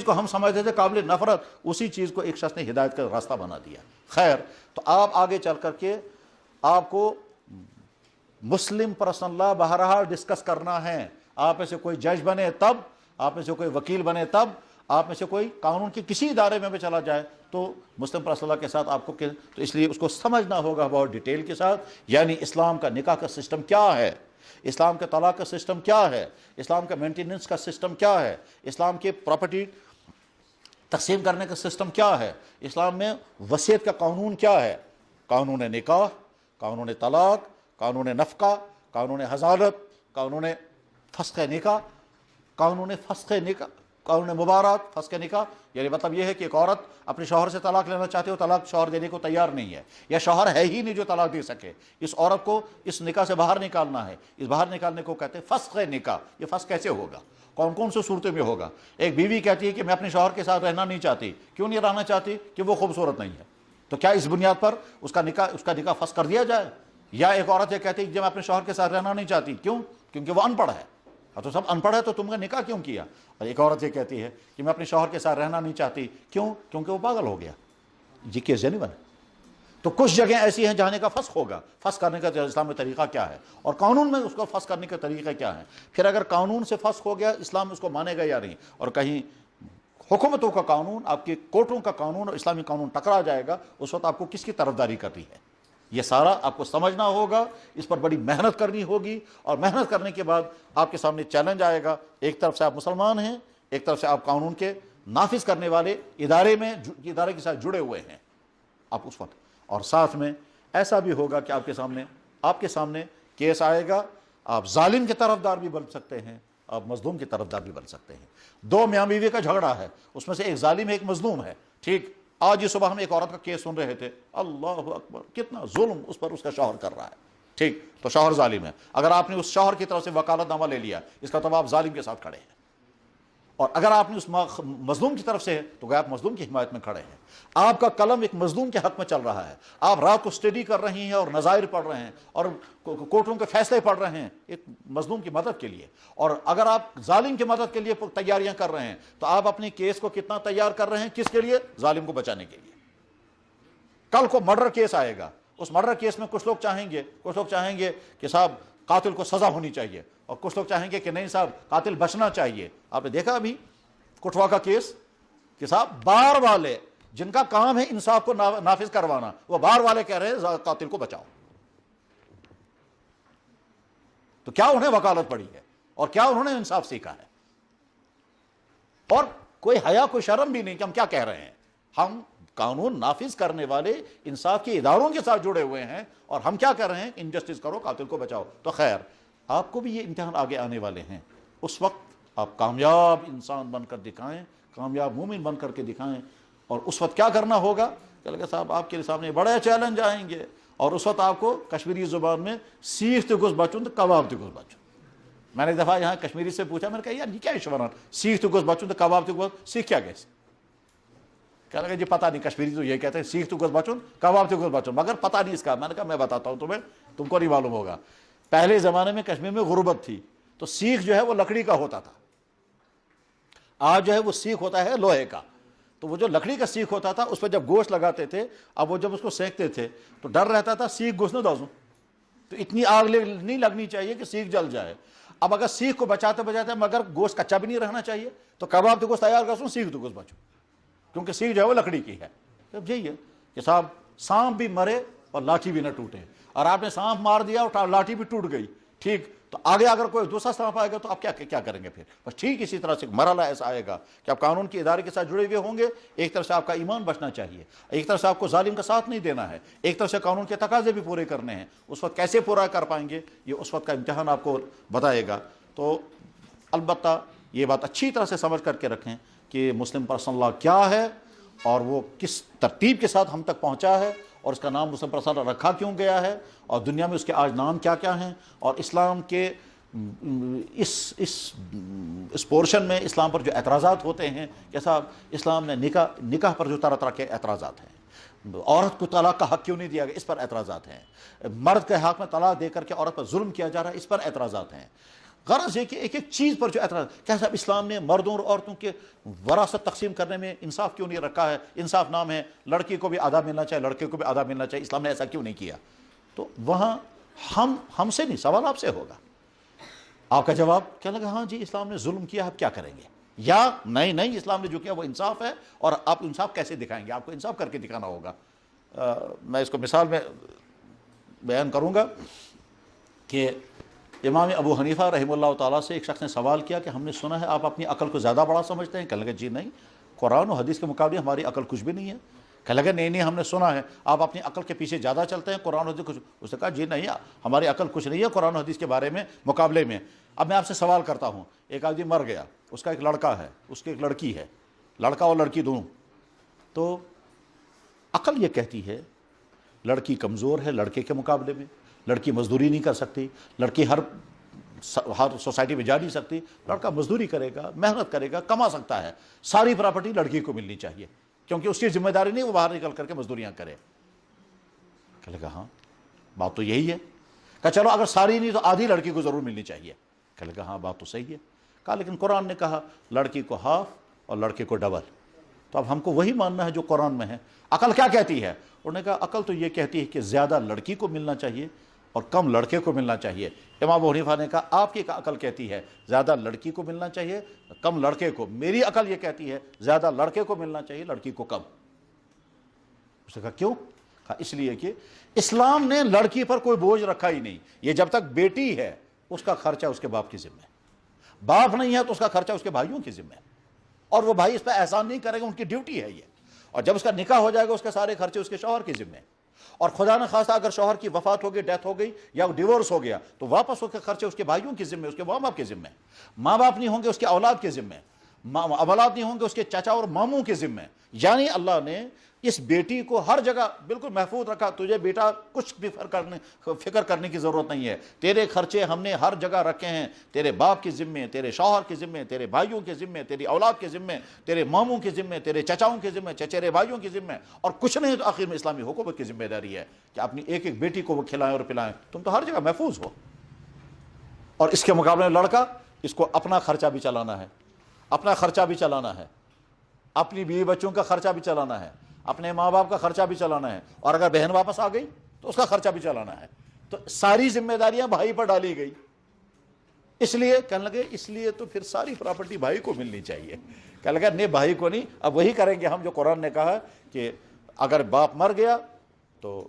کو ہم سمجھتے تھے قابل نفرت، اسی چیز کو ایک شخص نے ہدایت کا راستہ بنا دیا. خیر، تو آپ آگے چل کر کے آپ کو مسلم پرسنل لا بہرحال ڈسکس کرنا ہے. آپ میں سے کوئی جج بنے تب، آپ میں سے کوئی وکیل بنے تب، آپ میں سے کوئی قانون کے کسی ادارے میں بھی چلا جائے تو مسلم پرسنل لا کے ساتھ آپ کو تو اس لیے اس کو سمجھنا ہوگا بہت ڈیٹیل کے ساتھ. یعنی اسلام کا نکاح کا سسٹم کیا ہے، اسلام کا طلاق کا سسٹم کیا ہے، اسلام کا مینٹیننس کا سسٹم کیا ہے، اسلام کے پراپرٹی تقسیم کرنے کا سسٹم کیا ہے، اسلام میں وصیت کا قانون کیا ہے، قانون نکاح، قانون طلاق، قانون نفقہ، قانون حضانت، قانون فسخ نکاح، قانون فسخ نکاح، قانون مبارات فسخ نکاح، یعنی مطلب یہ ہے کہ ایک عورت اپنے شوہر سے طلاق لینا چاہتی ہے، طلاق شوہر دینے کو تیار نہیں ہے، یا شوہر ہے ہی نہیں جو طلاق دے سکے، اس عورت کو اس نکاح سے باہر نکالنا ہے، اس باہر نکالنے کو کہتے ہیں فسخ نکاح۔ یہ فسخ کیسے ہوگا، کون کون سی صورتوں میں ہوگا؟ ایک بیوی کہتی ہے کہ میں اپنے شوہر کے ساتھ رہنا نہیں چاہتی، کیوں نہیں رہنا چاہتی؟ کہ وہ خوبصورت نہیں ہے، تو کیا اس بنیاد پر اس کا نکاح فسخ کر دیا جائے؟ یا ایک عورت یہ کہتی ہے کہ میں اپنے شوہر کے ساتھ رہنا نہیں چاہتی، کیوں؟ کیونکہ وہ ان پڑھ ہے۔ تو سب ان پڑھ ہے تو تم نے نکاح کیوں کیا؟ اور ایک عورت یہ کہتی ہے کہ میں اپنے شوہر کے ساتھ رہنا نہیں چاہتی، کیوں؟ کیونکہ وہ پاگل ہو گیا۔ جی کیس جینیون ہے۔ تو کچھ جگہیں ایسی ہیں جہاں کا فسخ ہوگا، فسخ کرنے کا اسلام میں طریقہ کیا ہے، اور قانون میں اس کو فسخ کرنے کا طریقہ کیا ہے۔ پھر اگر قانون سے فسخ ہو گیا، اسلام اس کو مانے گا یا نہیں، اور کہیں حکومتوں کا قانون، آپ کے کورٹوں کا قانون اور اسلامی قانون ٹکرا جائے گا، اس وقت آپ کو کس کی طرفداری کرنی ہے، یہ سارا آپ کو سمجھنا ہوگا، اس پر بڑی محنت کرنی ہوگی، اور محنت کرنے کے بعد آپ کے سامنے چیلنج آئے گا۔ ایک طرف سے آپ مسلمان ہیں، ایک طرف سے آپ قانون کے نافذ کرنے والے ادارے کے ساتھ جڑے ہوئے ہیں آپ اس وقت، اور ساتھ میں ایسا بھی ہوگا کہ آپ کے سامنے کیس آئے گا، آپ ظالم کے طرفدار بھی بن سکتے ہیں، آپ مظلوم کے طرفدار بھی بن سکتے ہیں۔ دو میاں بیوی کا جھگڑا ہے، اس میں سے ایک ظالم ہے ایک مظلوم ہے، ٹھیک؟ آج ہی صبح ہم ایک عورت کا کیس سن رہے تھے، اللہ اکبر، کتنا ظلم اس پر اس کا شوہر کر رہا ہے، ٹھیک؟ تو شوہر ظالم ہے، اگر آپ نے اس شوہر کی طرف سے وکالت نامہ لے لیا، اس کا تو آپ ظالم کے ساتھ کھڑے ہیں، اور اگر آپ نے اس مظلوم کی طرف سے، تو آپ مظلوم کی حمایت میں کھڑے ہیں۔ آپ کا قلم ایک مظلوم کے حق میں چل رہا ہے، آپ رات کو اسٹڈی کر رہی ہیں اور نظائر پڑھ رہے ہیں اور کورٹوں کے فیصلے پڑھ رہے ہیں ایک مظلوم کی مدد کے لیے، اور اگر آپ ظالم کی مدد کے لیے تیاریاں کر رہے ہیں، تو آپ اپنے کیس کو کتنا تیار کر رہے ہیں، کس کے لیے؟ ظالم کو بچانے کے لیے۔ کل کو مرڈر کیس آئے گا، اس مرڈر کیس میں کچھ لوگ چاہیں گے کہ صاحب قاتل کو سزا ہونی چاہیے، اور کچھ لوگ چاہیں گے کہ نہیں صاحب قاتل بچنا چاہیے۔ آپ نے دیکھا ابھی کٹھوا کا کیس کہ صاحب بار والے جن کا کام ہے انصاف کو نافذ کروانا، وہ بار والے کہہ رہے ہیں قاتل کو بچاؤ۔ تو کیا انہیں وکالت پڑی ہے، اور کیا انہوں نے انصاف سیکھا ہے؟ اور کوئی حیا کوئی شرم بھی نہیں کہ ہم کیا کہہ رہے ہیں۔ ہم قانون نافذ کرنے والے انصاف کے اداروں کے ساتھ جڑے ہوئے ہیں، اور ہم کیا کر رہے ہیں؟ انجسٹس کرو، قاتل کو بچاؤ۔ تو خیر، آپ کو بھی یہ امتحان آگے آنے والے ہیں، اس وقت آپ کامیاب انسان بن کر دکھائیں، کامیاب مومن بن کر کے دکھائیں۔ اور اس وقت کیا کرنا ہوگا کہ صاحب آپ کے سامنے بڑے چیلنج آئیں گے، اور اس وقت آپ کو کشمیری زبان میں سیخ تو گوش بچوں تو کباب تو گوش بچوں۔ میں نے ایک دفعہ یہاں کشمیری سے پوچھا، میں نے کہا یار یہ کیا ایشوران، سیخ تو گوش بچوں تو کباب تو گوش، سیکھ کیا گئے؟ کہنے لگا جی پتہ نہیں، کشمیری تو یہ کہتے ہیں سیخ تو گوش بچوں کباب تو گوش بچوں، مگر پتہ نہیں اس کا۔ میں نے کہا میں بتاتا ہوں تمہیں، تم کو نہیں معلوم ہوگا۔ پہلے زمانے میں کشمیر میں غربت تھی، تو سیخ جو ہے وہ لکڑی کا ہوتا تھا، آج جو ہے وہ سیخ ہوتا ہے لوہے کا۔ تو وہ جو لکڑی کا سیخ ہوتا تھا اس پہ جب گوشت لگاتے تھے، اب وہ جب اس کو سینکتے تھے تو ڈر رہتا تھا سیخ گوشت نہ دازوں، تو اتنی آگ نہیں لگنی چاہیے کہ سیخ جل جائے۔ اب اگر سیخ کو بچاتے مگر گوشت کچا بھی نہیں رہنا چاہیے، تو کباب تو گوشت تیار کروں، سیخ تو گوشت بچو، کیونکہ سیخ جو ہے وہ لکڑی کی ہے۔ اب یہی ہے کہ صاحب سانپ بھی مرے اور لاٹھی بھی نہ ٹوٹے، اور آپ نے سانپ مار دیا اور لاٹھی بھی ٹوٹ گئی، ٹھیک؟ تو آگے اگر کوئی دوسرا سانپ آئے گا تو آپ کیا کریں گے پھر؟ بس ٹھیک اسی طرح سے مرحلہ ایسا آئے گا کہ آپ قانون کے ادارے کے ساتھ جڑے ہوئے ہوں گے، ایک طرف سے آپ کا ایمان بچنا چاہیے، ایک طرف سے آپ کو ظالم کا ساتھ نہیں دینا ہے، ایک طرف سے قانون کے تقاضے بھی پورے کرنے ہیں۔ اس وقت کیسے پورا کر پائیں گے، یہ اس وقت کا امتحان آپ کو بتائے گا۔ تو البتہ یہ بات اچھی طرح سے سمجھ کر کے رکھیں کہ مسلم پرسنل لا کیا ہے، اور وہ کس ترتیب کے ساتھ ہم تک پہنچا ہے، اور اس کا نام مسلم پرسنل لا رکھا کیوں گیا ہے، اور دنیا میں اس کے آج نام کیا کیا ہیں، اور اسلام کے اس پورشن میں اسلام پر جو اعتراضات ہوتے ہیں، جیسا اسلام نے نکاح پر جو طرح طرح کے اعتراضات ہیں، عورت کو طلاق کا حق کیوں نہیں دیا گیا، اس پر اعتراضات ہیں، مرد کے حق میں طلاق دے کر کے عورت پر ظلم کیا جا رہا ہے، اس پر اعتراضات ہیں۔ غرض ہے کہ ایک ایک چیز پر جو اعتراض، کیا صاحب اسلام نے مردوں اور عورتوں کے وراثت تقسیم کرنے میں انصاف کیوں نہیں رکھا ہے؟ انصاف نام ہے لڑکی کو بھی آدھا ملنا چاہیے، لڑکے کو بھی آدھا ملنا چاہیے، اسلام نے ایسا کیوں نہیں کیا؟ تو وہاں ہم سے نہیں، سوال آپ سے ہوگا۔ آپ کا جواب کیا لگا؟ ہاں جی اسلام نے ظلم کیا، آپ کیا کریں گے؟ یا نہیں اسلام نے جو کیا وہ انصاف ہے، اور آپ انصاف کیسے دکھائیں گے؟ آپ کو انصاف کر کے دکھانا ہوگا۔ میں اس کو مثال میں بیان کروں گا کہ امام ابو حنیفہ رحمہ اللہ تعالیٰ سے ایک شخص نے سوال کیا کہ ہم نے سنا ہے آپ اپنی عقل کو زیادہ بڑا سمجھتے ہیں۔ کہنے لگے جی نہیں، قرآن و حدیث کے مقابلے ہماری عقل کچھ بھی نہیں ہے۔ کہنے لگے نہیں ہم نے سنا ہے آپ اپنی عقل کے پیچھے زیادہ چلتے ہیں، قرآن و حدیث کچھ۔ اس نے کہا جی نہیں، ہماری عقل کچھ نہیں ہے قرآن و حدیث کے بارے میں مقابلے میں۔ اب میں آپ سے سوال کرتا ہوں، ایک آدمی مر گیا، اس کا ایک لڑکا ہے، اس کی ایک لڑکی ہے، لڑکا اور لڑکی دونوں، تو عقل یہ کہتی ہے لڑکی کمزور ہے لڑکے کے مقابلے میں، لڑکی مزدوری نہیں کر سکتی، لڑکی ہر سوسائٹی میں جا نہیں سکتی، لڑکا مزدوری کرے گا، محنت کرے گا، کما سکتا ہے، ساری پراپرٹی لڑکی کو ملنی چاہیے، کیونکہ اس کی ذمہ داری نہیں وہ باہر نکل کر کے مزدوریاں کرے۔ کہنے لگا ہاں بات تو یہی ہے۔ کہا چلو اگر ساری نہیں تو آدھی لڑکی کو ضرور ملنی چاہیے۔ کہنے لگا ہاں بات تو صحیح ہے۔ کہا لیکن قرآن نے کہا لڑکی کو ہاف اور لڑکے کو ڈبل، تو اب ہم کو وہی ماننا ہے جو قرآن میں ہے۔ عقل کیا کہتی ہے؟ انہوں نے کہا عقل تو یہ کہتی ہے کہ زیادہ لڑکی کو ملنا چاہیے اور کم لڑکے کو ملنا چاہیے۔ امام ابو حنیفہ نے کہا آپ کی عقل کہتی ہے زیادہ لڑکی کو ملنا چاہیے کم لڑکے کو، میری عقل یہ کہتی ہے زیادہ لڑکے کو ملنا چاہیے لڑکی کو کم۔ اس نے کہا کیوں؟ کہا اس لیے کہ اسلام نے لڑکی پر کوئی بوجھ رکھا ہی نہیں، یہ جب تک بیٹی ہے اس کا خرچہ اس کے باپ کی ذمہ ہے، باپ نہیں ہے تو اس کا خرچہ اس کے بھائیوں کی ذمہ ہے، اور وہ بھائی اس پہ احسان نہیں کرے گا، ان کی ڈیوٹی ہے یہ، اور جب اس کا نکاح ہو جائے گا اس کے سارے خرچے اس کے شوہر کی ذمہ ہے، اور خدا نہ خواستہ اگر شوہر کی وفات ہو گئی، ڈیتھ ہو گئی یا ڈیورس ہو گیا تو واپس اس کے خرچے اس کے بھائیوں کی ذمہ ہے، اس کے ماں باپ کی ذمہ ہے، ماں باپ نہیں ہوں گے اس کے اولاد کی ذمہ ہے، اولاد نہیں ہوں گے اس کے چچا اور ماموں کی ذمہ ہے۔ یعنی اللہ نے اس بیٹی کو ہر جگہ بالکل محفوظ رکھا، تجھے بیٹا کچھ بھی فکر کرنے کی ضرورت نہیں ہے، تیرے خرچے ہم نے ہر جگہ رکھے ہیں، تیرے باپ کی ذمہ، تیرے شوہر کی ذمہ، تیرے بھائیوں کی ذمہ، تیری اولاد کی ذمہ، تیرے ماموں کی ذمہ، تیرے چچاؤں کی ذمہ، چچیرے بھائیوں کی ذمہ، اور کچھ نہیں تو آخر میں اسلامی حکومت کی ذمہ داری ہے کہ اپنی ایک ایک بیٹی کو وہ کھلائیں اور پلائیں، تم تو ہر جگہ محفوظ ہو۔ اور اس کے مقابلے میں لڑکا، اس کو اپنا خرچہ بھی چلانا ہے، اپنا خرچہ بھی چلانا ہے، اپنی بیوی بچوں کا خرچہ بھی چلانا ہے، اپنے ماں باپ کا خرچہ بھی چلانا ہے، اور اگر بہن واپس آ گئی تو اس کا خرچہ بھی چلانا ہے، تو ساری ذمہ داریاں بھائی پر ڈالی گئی۔ اس لیے کہنے لگے اس لیے تو پھر ساری پراپرٹی بھائی کو ملنی چاہیے۔ کہنے لگا نہیں بھائی کو نہیں، اب وہی کریں گے ہم جو قرآن نے کہا کہ اگر باپ مر گیا تو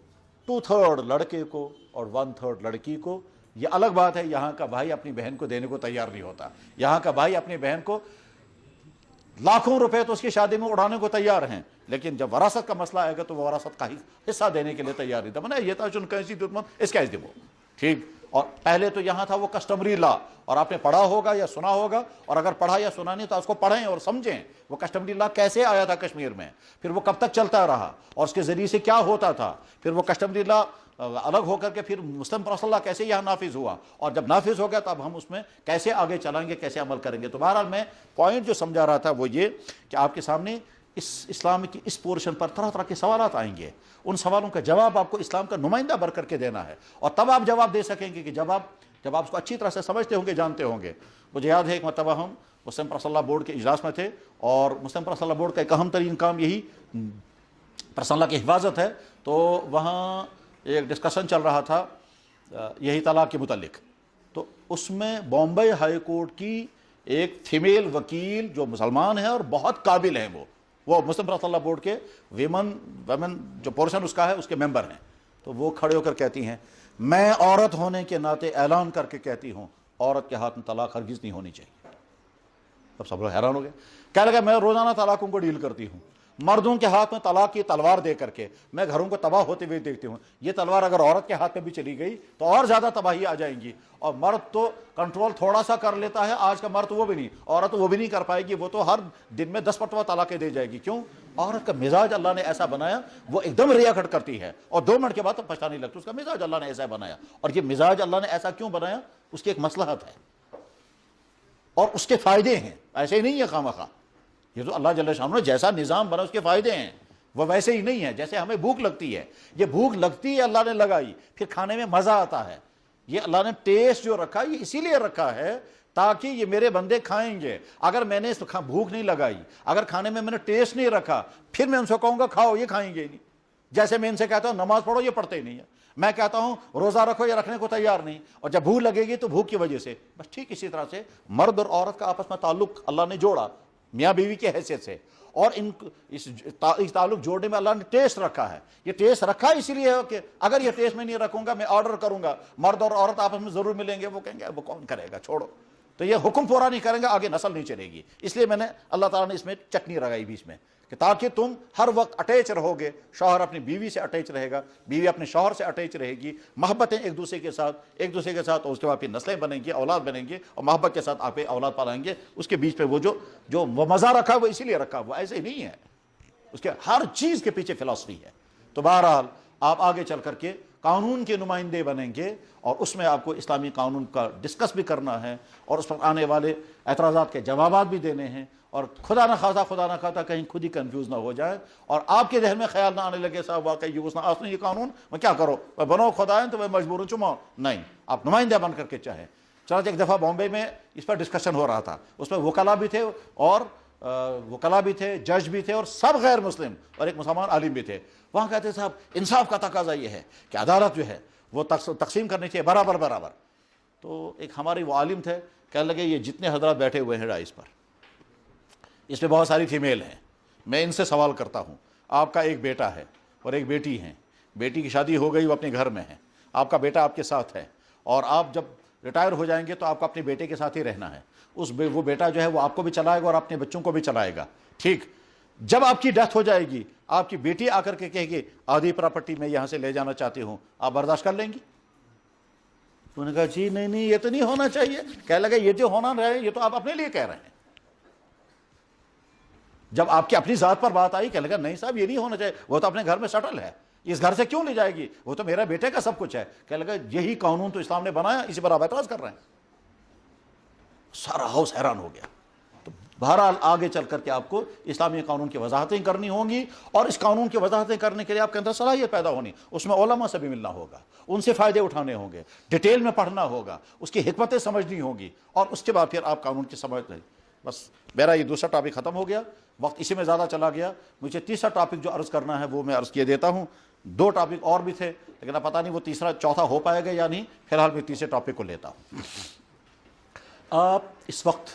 2/3 لڑکے کو اور 1/3 لڑکی کو۔ یہ الگ بات ہے یہاں کا بھائی اپنی بہن کو دینے کو تیار نہیں ہوتا، یہاں کا بھائی اپنی بہن کو لاکھوں روپے تو اس کی شادی میں اڑانے کو تیار ہیں، لیکن جب وراثت کا مسئلہ آئے گا تو وہ وراثت کا حصہ دینے کے لیے تیار نہیں تھا۔ میں نے یہ تھا چن کیسی دشمن اس کیسے وہ ٹھیک۔ اور پہلے تو یہاں تھا وہ کسٹمری لا، اور آپ نے پڑھا ہوگا یا سنا ہوگا، اور اگر پڑھا یا سنا نہیں تو اس کو پڑھیں اور سمجھیں وہ کسٹمری لا کیسے آیا تھا کشمیر میں، پھر وہ کب تک چلتا رہا اور اس کے ذریعے سے کیا ہوتا تھا، پھر وہ کسٹمری لا الگ ہو کر کے پھر مسلم پرسنل لا کیسے یہاں نافذ ہوا، اور جب نافذ ہو گیا تب ہم اس میں کیسے آگے چلائیں گے، کیسے عمل کریں گے۔ تو بہرحال میں پوائنٹ جو سمجھا رہا تھا وہ یہ کہ آپ کے سامنے اس اسلام کی اس پورشن پر طرح طرح کے سوالات آئیں گے، ان سوالوں کا جواب آپ کو اسلام کا نمائندہ بن کر کے دینا ہے، اور تب آپ جواب دے سکیں گے کہ جب آپ اس کو اچھی طرح سے سمجھتے ہوں گے، جانتے ہوں گے۔ مجھے یاد ہے ایک مرتبہ ہم مسلم پرسنل لا بورڈ کے اجلاس میں تھے، اور مسلم پرسنل لا بورڈ کا ایک اہم ترین کام یہی پرسنل لا کی حفاظت ہے، تو وہاں ایک ڈسکشن چل رہا تھا یہی طلاق کے متعلق، تو اس میں بامبے ہائی کورٹ کی ایک فیمیل وکیل جو مسلمان ہیں اور بہت قابل ہیں، وہ مسلم پرسنل لا بورڈ کے ویمن جو پورشن اس کا ہے اس کے ممبر ہیں، تو وہ کھڑے ہو کر کہتی ہیں میں عورت ہونے کے ناطے اعلان کر کے کہتی ہوں عورت کے ہاتھ میں طلاق ہرگز نہیں ہونی چاہیے۔ اب سب لوگ حیران ہو گئے، کہنے لگا میں روزانہ طلاقوں کو ڈیل کرتی ہوں، مردوں کے ہاتھ میں طلاق کی تلوار دے کر کے میں گھروں کو تباہ ہوتے ہوئے دیکھتی ہوں، یہ تلوار اگر عورت کے ہاتھ میں بھی چلی گئی تو اور زیادہ تباہی آ جائیں گی، اور مرد تو کنٹرول تھوڑا سا کر لیتا ہے، آج کا مرد وہ بھی نہیں، عورت وہ بھی نہیں کر پائے گی، وہ تو ہر دن میں 10 مرتبہ طلاقیں دے جائے گی۔ کیوں؟ عورت کا مزاج اللہ نے ایسا بنایا، وہ ایک دم ریاکٹ کرتی ہے اور 2 منٹ کے بعد تو پچھتانے لگتی، اس کا مزاج اللہ نے ایسا بنایا۔ اور یہ مزاج اللہ نے ایسا کیوں بنایا؟ اس کی ایک مصلحت ہے اور اس کے فائدے ہیں، ایسے ہی نہیں ہے خواہ، یہ تو اللہ جل شانہ نے جیسا نظام بنا اس کے فائدے ہیں، وہ ویسے ہی نہیں ہے جیسے ہمیں بھوک لگتی ہے، یہ بھوک لگتی ہے اللہ نے لگائی، پھر کھانے میں مزہ آتا ہے، یہ اللہ نے ٹیسٹ جو رکھا یہ اسی لیے رکھا ہے تاکہ یہ میرے بندے کھائیں گے۔ اگر میں نے بھوک نہیں لگائی، اگر کھانے میں نے ٹیسٹ نہیں رکھا، پھر میں ان سے کہوں گا کھاؤ، یہ کھائیں گے نہیں۔ جیسے میں ان سے کہتا ہوں نماز پڑھو، یہ پڑھتے ہی نہیں ہے، میں کہتا ہوں روزہ رکھو، یہ رکھنے کو تیار نہیں، اور جب بھوک لگے گی تو بھوک کی وجہ سے۔ بس ٹھیک اسی طرح سے مرد اور عورت کا آپس میں تعلق اللہ نے جوڑا میاں بیوی کی حیثیت سے، اور اس تعلق جوڑنے میں اللہ نے ٹیسٹ رکھا ہے۔ یہ ٹیسٹ رکھا اسی لیے ہے کہ اگر یہ ٹیسٹ میں نہیں رکھوں گا، میں آرڈر کروں گا، مرد اور عورت آپس میں ضرور ملیں گے، وہ کہیں گے وہ کون کرے گا، چھوڑو، تو یہ حکم پورا نہیں کریں گے، آگے نسل نہیں چلے گی۔ اس لیے میں نے اللہ تعالیٰ نے اس میں چٹنی لگائی بیچ میں کہ تاکہ تم ہر وقت اٹیچ رہو گے. شوہر اپنی بیوی سے اٹیچ رہے گا, بیوی اپنے شوہر سے اٹیچ رہے گی, محبتیں ایک دوسرے کے ساتھ اور اس کے بعد پھر نسلیں بنیں گی, اولاد بنیں گے, اور محبت کے ساتھ آپ اولاد پالائیں گے. اس کے بیچ پہ وہ جو مزہ رکھا وہ اسی لیے رکھا, وہ ایسے ہی نہیں ہے, اس کے ہر چیز کے پیچھے فلسفی ہے. تو بہرحال آپ آگے چل کر کے قانون کے نمائندے بنیں گے, اور اس میں آپ کو اسلامی قانون کا ڈسکس بھی کرنا ہے, اور اس پر آنے والے اعتراضات کے جوابات بھی دینے ہیں, اور خدا نہ خواستہ کہیں خود ہی کنفیوز نہ ہو جائے, اور آپ کے ذہن میں خیال نہ آنے لگے صاحب واقعی یہ قانون میں کیا کرو, میں بنو خدا تو میں مجبور ہوں چماؤ. نہیں, آپ نمائندہ بن کر کے چاہیں. چنانچہ ایک دفعہ بامبے میں اس پر ڈسکشن ہو رہا تھا, اس میں وکلا بھی تھے, اور جج بھی تھے, اور سب غیر مسلم, اور ایک مسلمان عالم بھی تھے. وہاں کہتے صاحب انصاف کا تقاضا یہ ہے کہ عدالت جو ہے وہ تقسیم کرنی چاہیے برابر. تو ایک ہمارے وہ عالم تھے, کہنے لگے یہ جتنے حضرات بیٹھے ہوئے ہیں ڈائس پر, اس میں بہت ساری فیمیل ہیں, میں ان سے سوال کرتا ہوں, آپ کا ایک بیٹا ہے اور ایک بیٹی ہے, بیٹی کی شادی ہو گئی, وہ اپنے گھر میں ہے, آپ کا بیٹا آپ کے ساتھ ہے, اور آپ جب ریٹائر ہو جائیں گے تو آپ کو اپنے بیٹے کے ساتھ ہی رہنا ہے. وہ بیٹا جو ہے وہ آپ کو بھی چلائے گا اور اپنے بچوں کو بھی چلائے گا. ٹھیک, جب آپ کی ڈیتھ ہو جائے گی, آپ کی بیٹی آ کر کے کہے گی آدھی پراپرٹی میں یہاں سے لے جانا چاہتی ہوں, آپ برداشت کر لیں گی؟ تو نے کہا جی نہیں یہ تو نہیں ہونا چاہیے. کہنے لگا یہ جو ہونا رہے یہ تو آپ اپنے لیے کہہ رہے ہیں. جب آپ کی اپنی ذات پر بات آئی, کہنے لگا نہیں صاحب یہ نہیں ہونا چاہیے, وہ تو اپنے گھر میں سیٹل ہے, اس گھر سے کیوں لے جائے گی, وہ تو میرا بیٹے کا سب کچھ ہے. کہنے لگا یہی قانون تو اسلام نے بنایا, اسی پر آپ اعتراض کر رہے ہیں. سارا ہاؤس حیران ہو گیا. تو بہرحال آگے چل کر کے آپ کو اسلامی قانون کی وضاحتیں کرنی ہوں گی, اور اس قانون کی وضاحتیں کرنے کے لیے آپ کے اندر صلاحیت پیدا ہونی, اس میں علماء سے بھی ملنا ہوگا, ان سے فائدے اٹھانے ہوں گے, ڈیٹیل میں پڑھنا ہوگا, اس کی حکمتیں سمجھنی ہوں گی, اور اس کے بعد پھر آپ قانون کی سمجھ لیں. بس میرا یہ دوسرا ٹاپک ختم ہو گیا, وقت اسی میں زیادہ چلا گیا. مجھے تیسرا ٹاپک جو عرض کرنا ہے وہ میں عرض کیے دیتا ہوں. 2 ٹاپک اور بھی تھے, لیکن اب پتہ نہیں وہ تیسرا چوتھا ہو پائے گا یا نہیں. فی الحال میں تیسرے ٹاپک کو لیتا ہوں. آپ اس وقت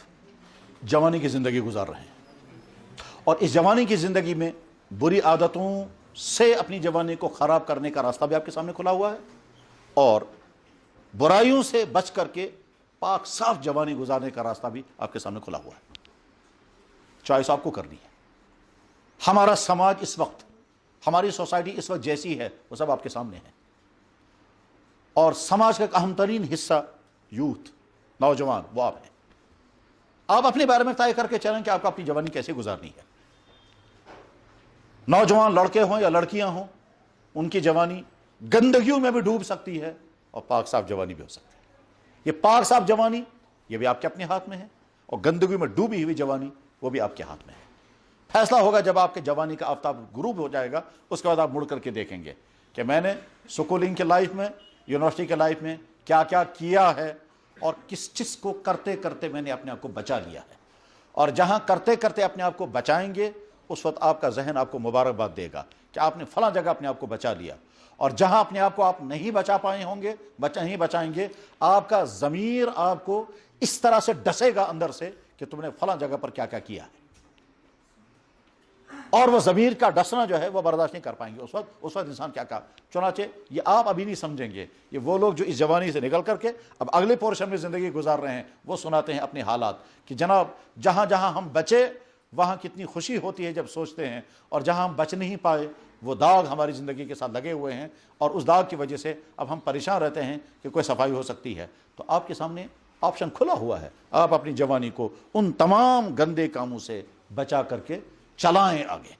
جوانی کی زندگی گزار رہے ہیں, اور اس جوانی کی زندگی میں بری عادتوں سے اپنی جوانی کو خراب کرنے کا راستہ بھی آپ کے سامنے کھلا ہوا ہے, اور برائیوں سے بچ کر کے پاک صاف جوانی گزارنے کا راستہ بھی آپ کے سامنے کھلا ہوا ہے. چوائس آپ کو کرنی ہے. ہمارا سماج اس وقت, ہماری سوسائٹی اس وقت جیسی ہے وہ سب آپ کے سامنے ہے, اور سماج کا ایک اہم ترین حصہ یوتھ, نوجوان, وہ آپ ہیں. آپ اپنے بارے میں طے کر کے چلیں کہ آپ کو اپنی جوانی کیسے گزارنی ہے. نوجوان لڑکے ہوں یا لڑکیاں ہوں, ان کی جوانی گندگیوں میں بھی ڈوب سکتی ہے, اور پاک صاف جوانی بھی ہو سکتی ہے. یہ پاک صاف جوانی یہ بھی آپ کے اپنے ہاتھ میں ہے, اور گندگی میں ڈوبی ہوئی جوانی وہ بھی آپ کے ہاتھ میں ہے. فیصلہ ہوگا جب آپ کے جوانی کا آفتاب غروب ہو جائے گا, اس کے بعد آپ مڑ کر کے دیکھیں گے کہ میں نے سکولنگ کے لائف میں, یونیورسٹی کے لائف میں کیا کیا کیا ہے, اور کس چیز کو کرتے کرتے میں نے اپنے آپ کو بچا لیا ہے. اور جہاں کرتے کرتے اپنے آپ کو بچائیں گے, اس وقت آپ کا ذہن آپ کو مبارکباد دے گا کہ آپ نے فلاں جگہ اپنے آپ کو بچا لیا. اور جہاں اپنے آپ کو آپ نہیں بچا پائے ہوں گے, نہیں بچائیں گے, آپ کا ضمیر آپ کو اس طرح سے ڈسے گا اندر سے کہ تم نے فلاں جگہ پر کیا کیا کیا ہے, اور وہ ضمیر کا ڈسنا جو ہے وہ برداشت نہیں کر پائیں گے. اس وقت انسان کیا کہا. چنانچہ یہ آپ ابھی نہیں سمجھیں گے. یہ وہ لوگ جو اس جوانی سے نکل کر کے اب اگلے پورشن میں زندگی گزار رہے ہیں, وہ سناتے ہیں اپنے حالات کہ جناب جہاں جہاں ہم بچے وہاں کتنی خوشی ہوتی ہے جب سوچتے ہیں, اور جہاں ہم بچ نہیں پائے وہ داغ ہماری زندگی کے ساتھ لگے ہوئے ہیں, اور اس داغ کی وجہ سے اب ہم پریشان رہتے ہیں کہ کوئی صفائی ہو سکتی ہے. تو آپ کے سامنے آپشن کھلا ہوا ہے, آپ اپنی جوانی کو ان تمام گندے کاموں سے بچا کر کے چلائیں آگے.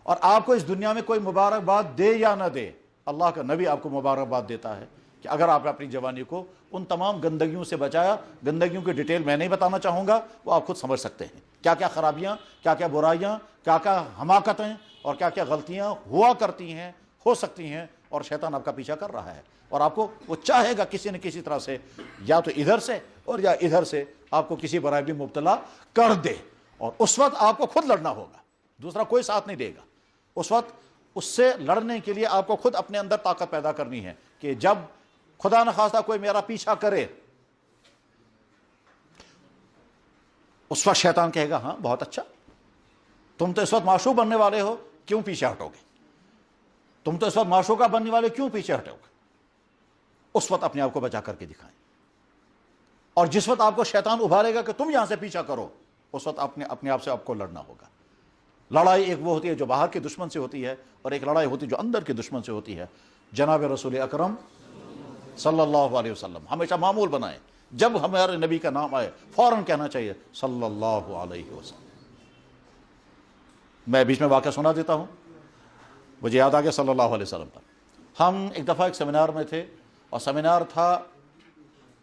اور آپ کو اس دنیا میں کوئی مبارکباد دے یا نہ دے, اللہ کا نبی آپ کو مبارکباد دیتا ہے کہ اگر آپ اپنی جوانی کو ان تمام گندگیوں سے بچایا. گندگیوں کی ڈیٹیل میں نہیں بتانا چاہوں گا, وہ آپ خود سمجھ سکتے ہیں کیا کیا خرابیاں, کیا کیا برائیاں, کیا کیا حماقتیں اور کیا کیا غلطیاں ہوا کرتی ہیں, ہو سکتی ہیں, اور شیطان آپ کا پیچھا کر رہا ہے, اور آپ کو وہ چاہے گا کسی نہ کسی طرح سے, یا تو ادھر سے اور یا ادھر سے آپ کو کسی برائی میں مبتلا کر دے. اور اس وقت آپ کو خود لڑنا ہوگا, دوسرا کوئی ساتھ نہیں دے گا. اس وقت اس سے لڑنے کے لیے آپ کو خود اپنے اندر طاقت پیدا کرنی ہے کہ جب خدا نخواستہ کوئی میرا پیچھا کرے, اس وقت شیطان کہے گا ہاں بہت اچھا, تم تو اس وقت معشوق بننے والے ہو, کیوں پیچھے ہٹو گے, تم تو اس وقت معشوقہ بننے والے, کیوں پیچھے ہٹو گے. اس وقت اپنے آپ کو بچا کر کے دکھائیں. اور جس وقت آپ کو شیطان ابھارے گا کہ تم یہاں سے پیچھا کرو, اس وقت اپنے آپ سے آپ کو لڑنا ہوگا. لڑائی ایک وہ ہوتی ہے جو باہر کے دشمن سے ہوتی ہے، اور ایک لڑائی ہوتی ہے جو اندر کے دشمن سے ہوتی ہے۔ جناب رسول اکرم صلی اللہ علیہ وسلم ہمیشہ معمول بنائیں، جب ہمارے نبی کا نام آئے فوراً کہنا چاہیے صلی اللہ علیہ وسلم۔ میں بیچ میں واقعہ سنا دیتا ہوں، مجھے یاد آ گیا صلی اللہ علیہ وسلم پر۔ ہم ایک دفعہ ایک سیمینار میں تھے، اور سیمینار تھا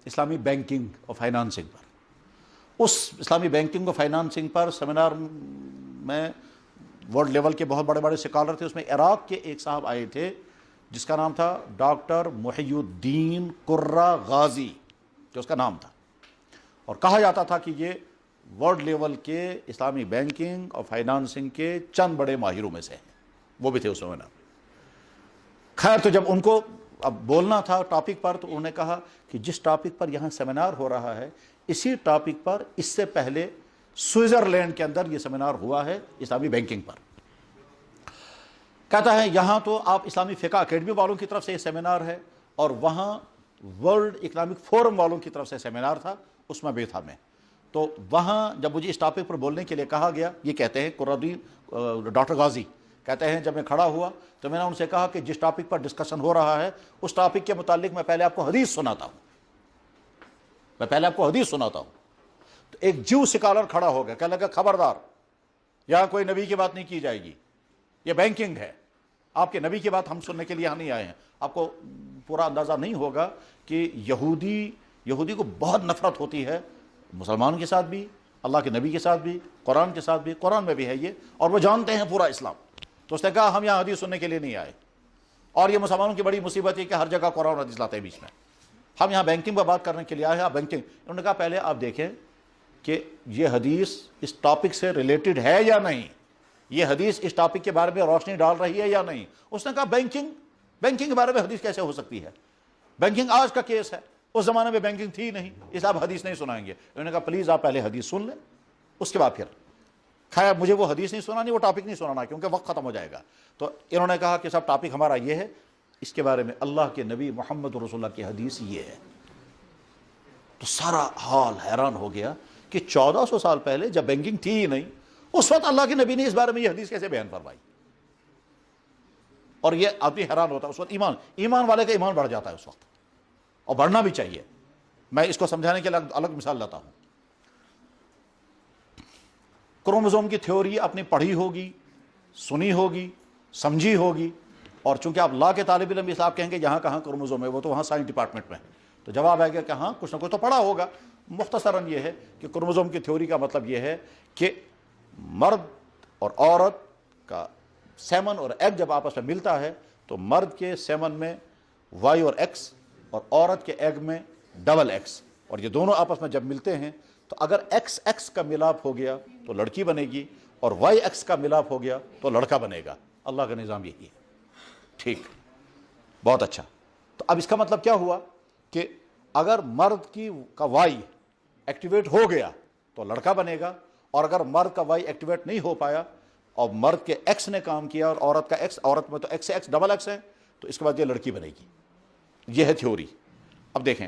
اسلامی بینکنگ اور فائنانسنگ پر۔ اس اسلامی بینکنگ اور فائنانسنگ پر سیمینار میں ورلڈ لیول کے بہت بڑے بڑے سکالر تھے۔ اس میں عراق کے ایک صاحب آئے تھے جس کا نام تھا ڈاکٹر محی الدین قرہ غازی، جو اس کا نام تھا، اور کہا جاتا تھا کہ یہ ورلڈ لیول کے اسلامی بینکنگ اور فائنانسنگ کے چند بڑے ماہروں میں سے ہیں، وہ بھی تھے اس میں نا۔ خیر، تو جب ان کو اب بولنا تھا ٹاپک پر، تو انہوں نے کہا کہ جس ٹاپک پر یہاں سیمینار ہو رہا ہے، اسی ٹاپک پر اس سے پہلے سوئٹزرلینڈ کے اندر یہ سیمینار ہوا ہے اسلامی بینکنگ پر۔ کہتا ہے یہاں تو آپ اسلامی فقہ اکیڈمی والوں کی طرف سے یہ سیمینار ہے، اور وہاں ورلڈ اکنامک فورم والوں کی طرف سے سیمینار تھا، اس میں بھی تھا میں۔ تو وہاں جب مجھے اس ٹاپک پر بولنے کے لیے کہا گیا، یہ کہتے ہیں ڈاکٹر غازی کہتے ہیں، جب میں کھڑا ہوا تو میں نے ان سے کہا کہ جس ٹاپک پر ڈسکشن ہو رہا ہے اس ٹاپک کے متعلق میں پہلے آپ کو حدیث سناتا ہوں، تو ایک جو سکالر کھڑا ہو گیا، کہنے لگا خبردار، یہاں کوئی نبی کی بات نہیں کی جائے گی، یہ بینکنگ ہے، آپ کے نبی کی بات ہم سننے کے لیے یہاں نہیں آئے ہیں۔ آپ کو پورا اندازہ نہیں ہوگا کہ یہودی کو بہت نفرت ہوتی ہے مسلمانوں کے ساتھ بھی، اللہ کے نبی کے ساتھ بھی، قرآن کے ساتھ بھی، قرآن میں بھی ہے یہ، اور وہ جانتے ہیں پورا اسلام۔ تو اس نے کہا ہم یہاں حدیث سننے کے لیے نہیں آئے، اور یہ مسلمانوں کی بڑی مصیبت ہے کہ ہر جگہ قرآن اور حدیث لاتے ہیں بیچ میں، ہم یہاں بینکنگ پر بات کرنے کے لیے آئے ہیں، آپ بینکنگ۔ انہوں نے کہا پہلے آپ دیکھیں کہ یہ حدیث اس ٹاپک سے ریلیٹڈ ہے یا نہیں، یہ حدیث اس ٹاپک کے بارے میں روشنی ڈال رہی ہے یا نہیں۔ اس نے کہا بینکنگ کے بارے میں حدیث کیسے ہو سکتی ہے، بینکنگ آج کا کیس ہے، اس زمانے میں بینکنگ تھی نہیں، اس آپ حدیث نہیں سنائیں گے۔ انہوں نے کہا پلیز آپ پہلے حدیث سن لیں، اس کے بعد پھر۔ خیر، مجھے وہ حدیث نہیں سنانی، وہ ٹاپک نہیں سنانا، کیونکہ وقت ختم ہو جائے گا۔ تو انہوں نے کہا کہ صاحب ٹاپک ہمارا یہ ہے، اس کے بارے میں اللہ کے نبی محمد رسول اللہ کی حدیث یہ ہے۔ تو سارا حال حیران ہو گیا کہ 1400 سال پہلے جب بینکنگ تھی ہی نہیں، اس وقت اللہ کے نبی نے اس بارے میں یہ حدیث کیسے بیان فرمائی؟ اور یہ آدمی حیران ہوتا ہے اس وقت، ایمان والے کا ایمان بڑھ جاتا ہے اس وقت، اور بڑھنا بھی چاہیے۔ میں اس کو سمجھانے کے لیے الگ مثال لاتا ہوں۔ کروموزوم کی تھیوری اپنی پڑھی ہوگی، سنی ہوگی، سمجھی ہوگی، اور چونکہ آپ لا کے طالب علم، اس آپ کہیں گے یہاں کہاں کروموزوم ہے، وہ تو وہاں سائنس ڈپارٹمنٹ میں ہے، تو جواب آئے گا کہ ہاں کچھ نہ کچھ تو پڑھا ہوگا۔ مختصراً یہ ہے کہ کروموزوم کی تھیوری کا مطلب یہ ہے کہ مرد اور عورت کا سیمن اور ایگ جب آپس میں ملتا ہے تو مرد کے سیمن میں وائی اور ایکس، اور عورت کے ایگ میں ڈبل ایکس، اور یہ دونوں آپس میں جب ملتے ہیں تو اگر ایکس ایکس کا ملاپ ہو گیا تو لڑکی بنے گی، اور وائی ایکس کا ملاپ ہو گیا تو لڑکا بنے گا۔ اللہ کا نظام یہی ہے، ٹھیک، بہت اچھا۔ تو اب اس کا مطلب کیا ہوا کہ اگر مرد کا وائی ایکٹیویٹ ہو گیا تو لڑکا بنے گا، اور اگر مرد کا وائی ایکٹیویٹ نہیں ہو پایا اور مرد کے ایکس نے کام کیا اور عورت کا ایکس، عورت میں تو ایکس سے ایکس ڈبل ایکس ہے، تو اس کے بعد یہ لڑکی بنے گی۔ یہ ہے تھیوری۔ اب دیکھیں،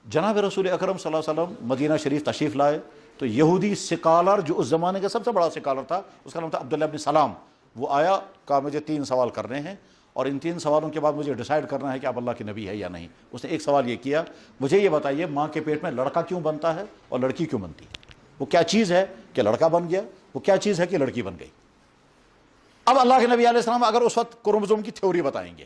جناب رسول اکرم صلی اللہ علیہ وسلم مدینہ شریف تشریف لائے تو یہودی سکالر جو اس زمانے کا سب سے بڑا سکالر تھا، اس کا نام تھا عبداللہ بن سلام، وہ آیا، کہا مجھے 3 سوال کرنے ہیں، اور ان 3 سوالوں کے بعد مجھے ڈیسائیڈ کرنا ہے کہ آپ اللہ کے نبی ہے یا نہیں۔ اس نے ایک سوال یہ کیا، مجھے یہ بتائیے ماں کے پیٹ میں لڑکا کیوں بنتا ہے اور لڑکی کیوں بنتی ہے؟ وہ کیا چیز ہے کہ لڑکا بن گیا، وہ کیا چیز ہے کہ لڑکی بن گئی؟ اب اللہ کے نبی علیہ السلام اگر اس وقت کروموزوم کی تھیوری بتائیں گے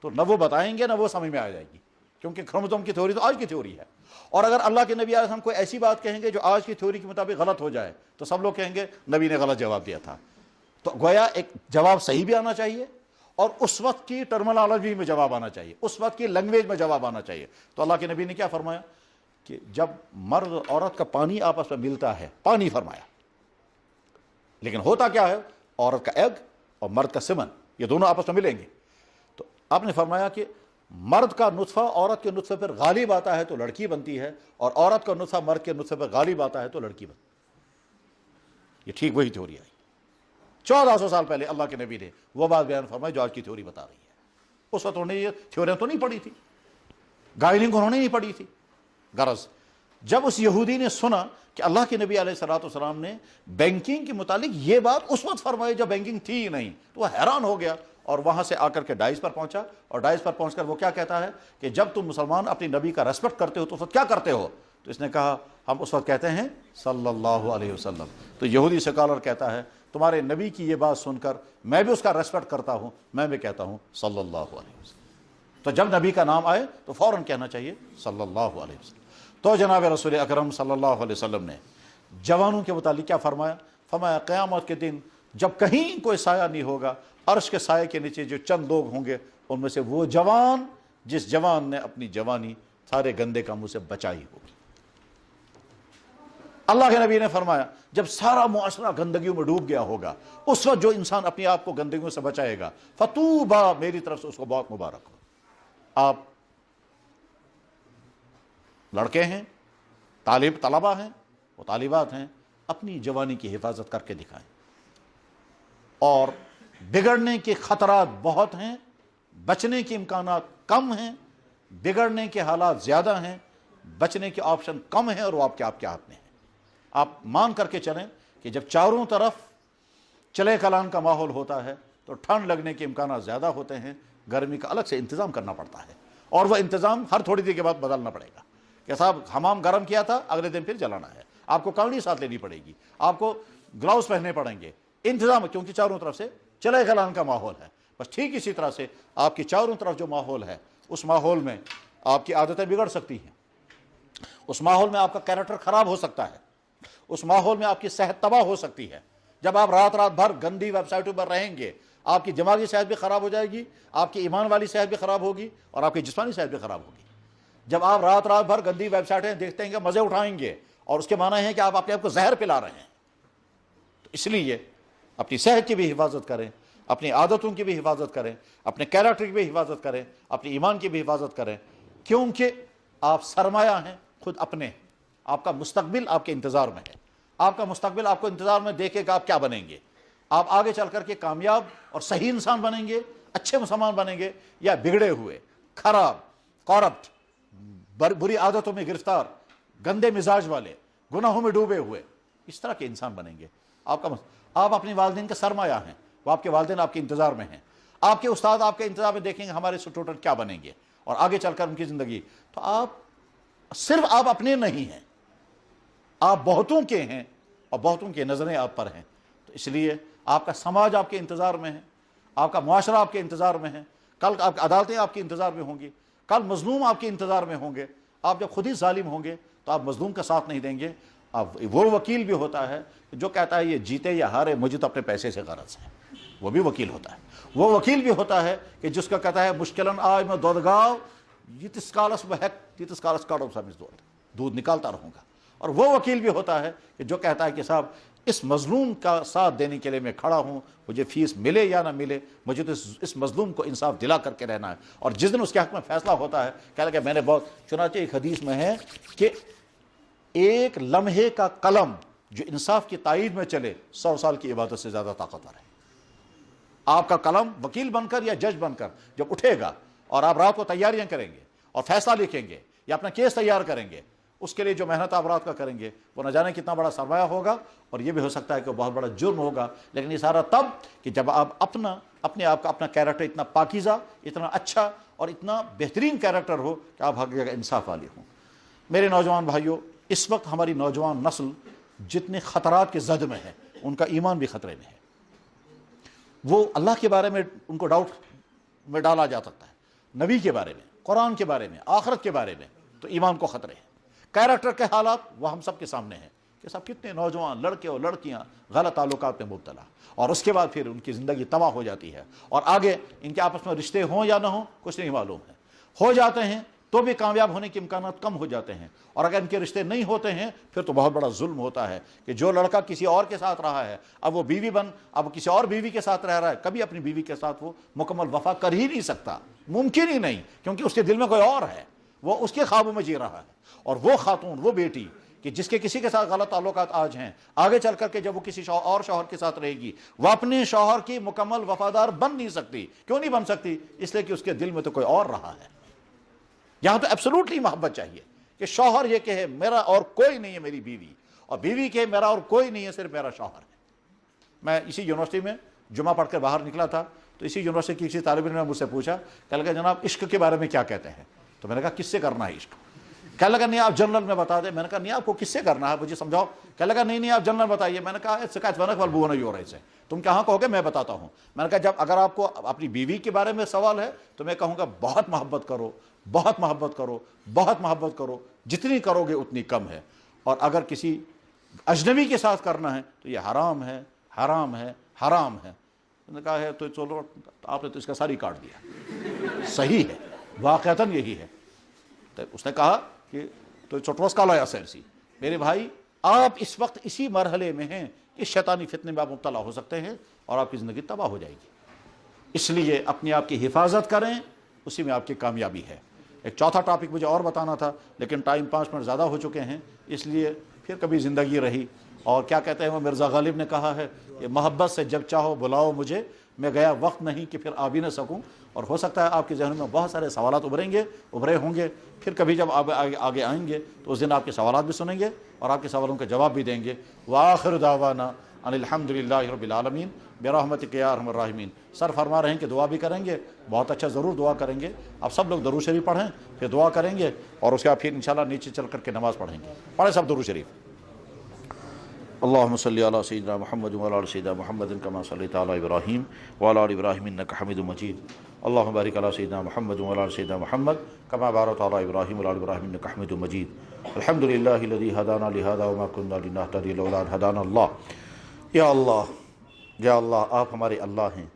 تو نہ وہ بتائیں گے نہ وہ سمجھ میں آ جائے گی، کیونکہ کروموزوم کی تھیوری تو آج کی تھیوری ہے۔ اور اگر اللہ کے نبی علیہ السلام کوئی ایسی بات کہیں گے جو آج کی تھیوری کے مطابق غلط ہو جائے تو سب لوگ کہیں گے نبی نے غلط جواب دیا تھا۔ تو گویا ایک جواب صحیح بھی آنا چاہیے، اور اس وقت کی ٹرمنالوجی میں جواب آنا چاہیے، اس وقت کی لینگویج میں جواب آنا چاہیے۔ تو اللہ کے نبی نے کیا فرمایا کہ جب مرد اور عورت کا پانی آپس میں ملتا ہے، پانی فرمایا، لیکن ہوتا کیا ہے، عورت کا ایگ اور مرد کا سیمن، یہ دونوں آپس میں ملیں گے، تو آپ نے فرمایا کہ مرد کا نطفہ عورت کے نطفے پر غالب آتا ہے تو لڑکی بنتی ہے، اور عورت کا نطفہ مرد کے نطفے پر غالب آتا ہے تو لڑکی بنتی ہے۔ یہ ٹھیک وہی تھیوری آئی 1400 سال پہلے، اللہ کے نبی نے وہ بات بیان فرمائی جو آج کی تھیوری بتا رہی ہے۔ اس وقت انہوں نے یہ تھیوریاں تو نہیں پڑھی تھی، گائیڈنگ انہوں نے نہیں پڑھی تھی۔ غرض جب اس یہودی نے سنا کہ اللہ کے نبی علیہ الصلوۃ والسلام نے بینکنگ کے متعلق یہ بات اس وقت فرمائی جب بینکنگ تھی ہی نہیں، تو وہ حیران ہو گیا اور وہاں سے آ کر کے ڈائز پر پہنچا، اور ڈائز پر پہنچ کر وہ کیا کہتا ہے کہ جب تم مسلمان اپنی نبی کا ریسپیکٹ کرتے ہو تو اس وقت کیا کرتے ہو؟ تو اس نے کہا ہم اس وقت کہتے ہیں صلی اللہ علیہ وسلم۔ تو یہودی سکالر کہتا ہے تمہارے نبی کی یہ بات سن کر میں بھی اس کا ریسپیکٹ کرتا ہوں، میں بھی کہتا ہوں صلی اللہ علیہ وسلم۔ تو جب نبی کا نام آئے تو فوراً کہنا چاہیے صلی اللہ علیہ وسلم۔ تو جناب رسول اکرم صلی اللہ علیہ وسلم نے جوانوں کے متعلق کیا فرمایا؟ فرمایا قیامت کے دن جب کہیں کوئی سایہ نہیں ہوگا، عرش کے سائے کے نیچے جو چند لوگ ہوں گے ان میں سے وہ جوان جس جوان نے اپنی جوانی سارے گندے کاموں سے بچائی ہوگی۔ اللہ کے نبی نے فرمایا جب سارا معاشرہ گندگیوں میں ڈوب گیا ہوگا اس وقت جو انسان اپنے آپ کو گندگیوں سے بچائے گا فطوبا، میری طرف سے اس کو بہت مبارک ہو۔ آپ لڑکے ہیں، طلبہ ہیں، وہ طالبات ہیں، اپنی جوانی کی حفاظت کر کے دکھائیں۔ اور بگڑنے کے خطرات بہت ہیں، بچنے کے امکانات کم ہیں، بگڑنے کے حالات زیادہ ہیں، بچنے کے آپشن کم ہیں، اور وہ آپ کے ہاتھ میں ہیں۔ آپ مان کر کے چلیں کہ جب چاروں طرف چلے کلان کا ماحول ہوتا ہے تو ٹھنڈ لگنے کے امکانات زیادہ ہوتے ہیں، گرمی کا الگ سے انتظام کرنا پڑتا ہے، اور وہ انتظام ہر تھوڑی دیر کے بعد بدلنا پڑے گا کہ صاحب حمام گرم کیا تھا اگلے دن پھر جلانا ہے، آپ کو کانگڑی ساتھ لینی پڑے گی، آپ کو گلاؤز پہننے پڑیں گے، انتظام، کیونکہ چاروں طرف سے چلے کلان کا ماحول ہے۔ بس ٹھیک اسی طرح سے آپ کی چاروں طرف جو ماحول ہے اس ماحول میں آپ کی عادتیں بگڑ سکتی ہیں، اس ماحول میں آپ کا کیریکٹر خراب ہو سکتا ہے، اس ماحول میں آپ کی صحت تباہ ہو سکتی ہے۔ جب آپ رات بھر گندی ویب سائٹوں پر رہیں گے آپ کی دماغی صحت بھی خراب ہو جائے گی، آپ کی ایمان والی صحت بھی خراب ہوگی، اور آپ کی جسمانی صحت بھی خراب ہوگی۔ جب آپ رات بھر گندی ویب سائٹیں دیکھتے ہیں کہ مزے اٹھائیں گے، اور اس کے معنی ہے کہ آپ اپنے آپ کو زہر پلا رہے ہیں۔ تو اس لیے اپنی صحت کی بھی حفاظت کریں، اپنی عادتوں کی بھی حفاظت کریں، اپنے کیریکٹر کی بھی حفاظت کریں، اپنی ایمان کی بھی حفاظت کریں، کیونکہ آپ سرمایہ ہیں خود اپنے، آپ کا مستقبل آپ کے انتظار میں ہے، آپ کا مستقبل آپ کو انتظار میں دیکھے گا آپ کیا بنیں گے، آپ آگے چل کر کے کامیاب اور صحیح انسان بنیں گے، اچھے مسلمان بنیں گے، یا بگڑے ہوئے، خراب، کورپٹ، بری عادتوں میں گرفتار، گندے مزاج والے، گناہوں میں ڈوبے ہوئے، اس طرح کے انسان بنیں گے۔ آپ اپنے والدین کا سرمایہ ہیں، وہ آپ کے والدین آپ کے انتظار میں ہیں، آپ کے استاد آپ کے انتظار میں دیکھیں گے ہمارے اسٹوڈنٹ کیا بنیں گے، اور آگے چل کر ان کی زندگی۔ تو صرف آپ اپنے نہیں ہیں، آپ بہتوں کے ہیں، اور بہتوں کی نظریں آپ پر ہیں۔ تو اس لیے آپ کا سماج آپ کے انتظار میں ہے، آپ کا معاشرہ آپ کے انتظار میں ہے، کل آپ کی عدالتیں آپ کے انتظار میں ہوں گی، کل مظلوم آپ کے انتظار میں ہوں گے۔ آپ جب خود ہی ظالم ہوں گے تو آپ مظلوم کا ساتھ نہیں دیں گے۔ وہ وکیل بھی ہوتا ہے جو کہتا ہے یہ جیتے یا ہارے مجھے تو اپنے پیسے سے غرض ہے، وہ بھی وکیل ہوتا ہے۔ وہ وکیل بھی ہوتا ہے کہ جس کا کہتا ہے مشکلن آج میں دودھ گاؤ یتس کالس بہک یتس کالس کاڑو سمجھ دودھ نکالتا رہوں گا۔ اور وہ وکیل بھی ہوتا ہے کہ جو کہتا ہے کہ صاحب اس مظلوم کا ساتھ دینے کے لیے میں کھڑا ہوں، مجھے فیس ملے یا نہ ملے، مجھے تو اس مظلوم کو انصاف دلا کر کے رہنا ہے۔ اور جس دن اس کے حق میں فیصلہ ہوتا ہے کہہ لگا میں نے چنانچہ ایک حدیث میں ہے کہ ایک لمحے کا قلم جو انصاف کی تائید میں چلے 100 سال کی عبادت سے زیادہ طاقتور ہے۔ آپ کا قلم وکیل بن کر یا جج بن کر جب اٹھے گا اور آپ رات کو تیاریاں کریں گے اور فیصلہ لکھیں گے یا اپنا کیس تیار کریں گے، اس کے لیے جو محنت آپ رات کا کریں گے وہ نہ جانے کتنا بڑا سرمایہ ہوگا، اور یہ بھی ہو سکتا ہے کہ وہ بہت بڑا جرم ہوگا۔ لیکن یہ سارا تب کہ جب آپ اپنے آپ کا اپنا کیریکٹر اتنا پاکیزہ، اتنا اچھا اور اتنا بہترین کیریکٹر ہو کہ آپ ہر جگہ انصاف والے ہوں۔ میرے نوجوان بھائیوں، اس وقت ہماری نوجوان نسل جتنے خطرات کے زد میں ہے ان کا ایمان بھی خطرے میں ہے۔ وہ اللہ کے بارے میں ان کو ڈاؤٹ میں ڈالا جا سکتا ہے، نبی کے بارے میں، قرآن کے بارے میں، آخرت کے بارے میں، تو ایمان کو خطرے ہیں۔ کیریکٹر کے حالات وہ ہم سب کے سامنے ہیں کہ سب کتنے نوجوان لڑکے اور لڑکیاں غلط تعلقات میں مبتلا، اور اس کے بعد پھر ان کی زندگی تباہ ہو جاتی ہے، اور آگے ان کے آپس میں رشتے ہوں یا نہ ہوں کچھ نہیں معلوم ہے، ہو جاتے ہیں تو بھی کامیاب ہونے کے امکانات کم ہو جاتے ہیں، اور اگر ان کے رشتے نہیں ہوتے ہیں پھر تو بہت بڑا ظلم ہوتا ہے کہ جو لڑکا کسی اور کے ساتھ رہا ہے اب وہ اب کسی اور بیوی کے ساتھ رہ رہا ہے، کبھی اپنی بیوی کے ساتھ وہ مکمل وفا کر ہی نہیں سکتا، ممکن ہی نہیں، کیونکہ اس کے دل میں کوئی اور ہے، وہ اس کے خوابوں میں جی رہا ہے۔ اور وہ خاتون، وہ بیٹی کہ جس کے کسی کے ساتھ غلط تعلقات آج ہیں، آگے چل کر کے جب وہ کسی اور شوہر کے ساتھ رہے گی وہ اپنے شوہر کی مکمل وفادار بن نہیں سکتی۔ کیوں نہیں بن سکتی؟ اس لیے کہ اس کے دل میں تو کوئی اور رہا ہے۔ یہاں تو ایبسولوٹلی محبت چاہیے کہ شوہر یہ کہے میرا اور کوئی نہیں ہے میری بیوی، اور بیوی کے میرا اور کوئی نہیں ہے، صرف میرا شوہر ہے۔ میں اسی یونیورسٹی میں جمعہ پڑھ کر باہر نکلا تھا تو اسی یونیورسٹی کی کسی طالب علم نے مجھ سے پوچھا، کہنے لگا جناب عشق کے بارے میں کیا کہتے ہیں؟ تو میں نے کہا کس سے کرنا ہے عشق؟ کہنے لگا نہیں آپ جنرل میں بتا دیں۔ میں نے کہا نہیں آپ کو کس سے کرنا ہے مجھے سمجھاؤ۔ کہنے لگا نہیں آپ جنرل بتائیے۔ میں نے کہا تم کہاں کہو گے میں بتاتا ہوں۔ میں نے کہا جب اگر آپ کو اپنی بیوی کے بارے میں سوال ہے تو میں کہوں گا بہت محبت کرو، بہت محبت کرو، بہت محبت کرو، جتنی کرو گے اتنی کم ہے۔ اور اگر کسی اجنبی کے ساتھ کرنا ہے تو یہ حرام ہے، حرام ہے، حرام ہے۔ میں نے کہا ہے تو چلو آپ نے تو اس کا ساری کاٹ دیا۔ صحیح ہے، واقعتاً یہی ہے۔ تو اس نے کہا کہ تو چٹوس کا لایا سیرسی، میرے بھائی آپ اس وقت اسی مرحلے میں ہیں، اس شیطانی فتنے میں آپ مبتلا ہو سکتے ہیں اور آپ کی زندگی تباہ ہو جائے گی۔ اس لیے اپنے آپ کی حفاظت کریں، اسی میں آپ کی کامیابی ہے۔ ایک چوتھا ٹاپک مجھے اور بتانا تھا لیکن ٹائم 5 منٹ زیادہ ہو چکے ہیں، اس لیے پھر کبھی زندگی رہی۔ اور کیا کہتے ہیں وہ مرزا غالب نے کہا ہے کہ محبت سے جب چاہو بلاؤ مجھے، میں گیا وقت نہیں کہ پھر آ بھی نہ سکوں۔ اور ہو سکتا ہے آپ کے ذہن میں بہت سارے سوالات ابھرے ہوں گے، پھر کبھی جب آپ آگے آئیں گے تو اس دن آپ کے سوالات بھی سنیں گے اور آپ کے سوالوں کے جواب بھی دیں گے۔ وآخر دعوانا ان الحمد للہ رب العالمین برحمتک یا ارحم الراحمین۔ سر فرما رہے ہیں کہ دعا بھی کریں گے، بہت اچھا ضرور دعا کریں گے۔ آپ سب لوگ درود شریف پڑھیں، پھر دعا کریں گے اور اس کے بعد پھر انشاءاللہ نیچے چل کر کے نماز پڑھیں گے۔ پڑھیں سب درود شریف۔ اللهم صل على سيدنا محمد وعلى ال سيدنا محمد كما صليت على ابراهيم وعلى ال ابراهيم انك حميد مجيد اللهم بارك على سيدنا محمد وعلى ال سيدنا محمد كما باركت على ابراهيم وعلى ال ابراهيم انك حميد مجيد الحمد لله الذي هدانا لهذا وما كنا لنهتدي لولا ان هدانا الله۔ یا اللہ آپ ہمارے اللہ ہیں،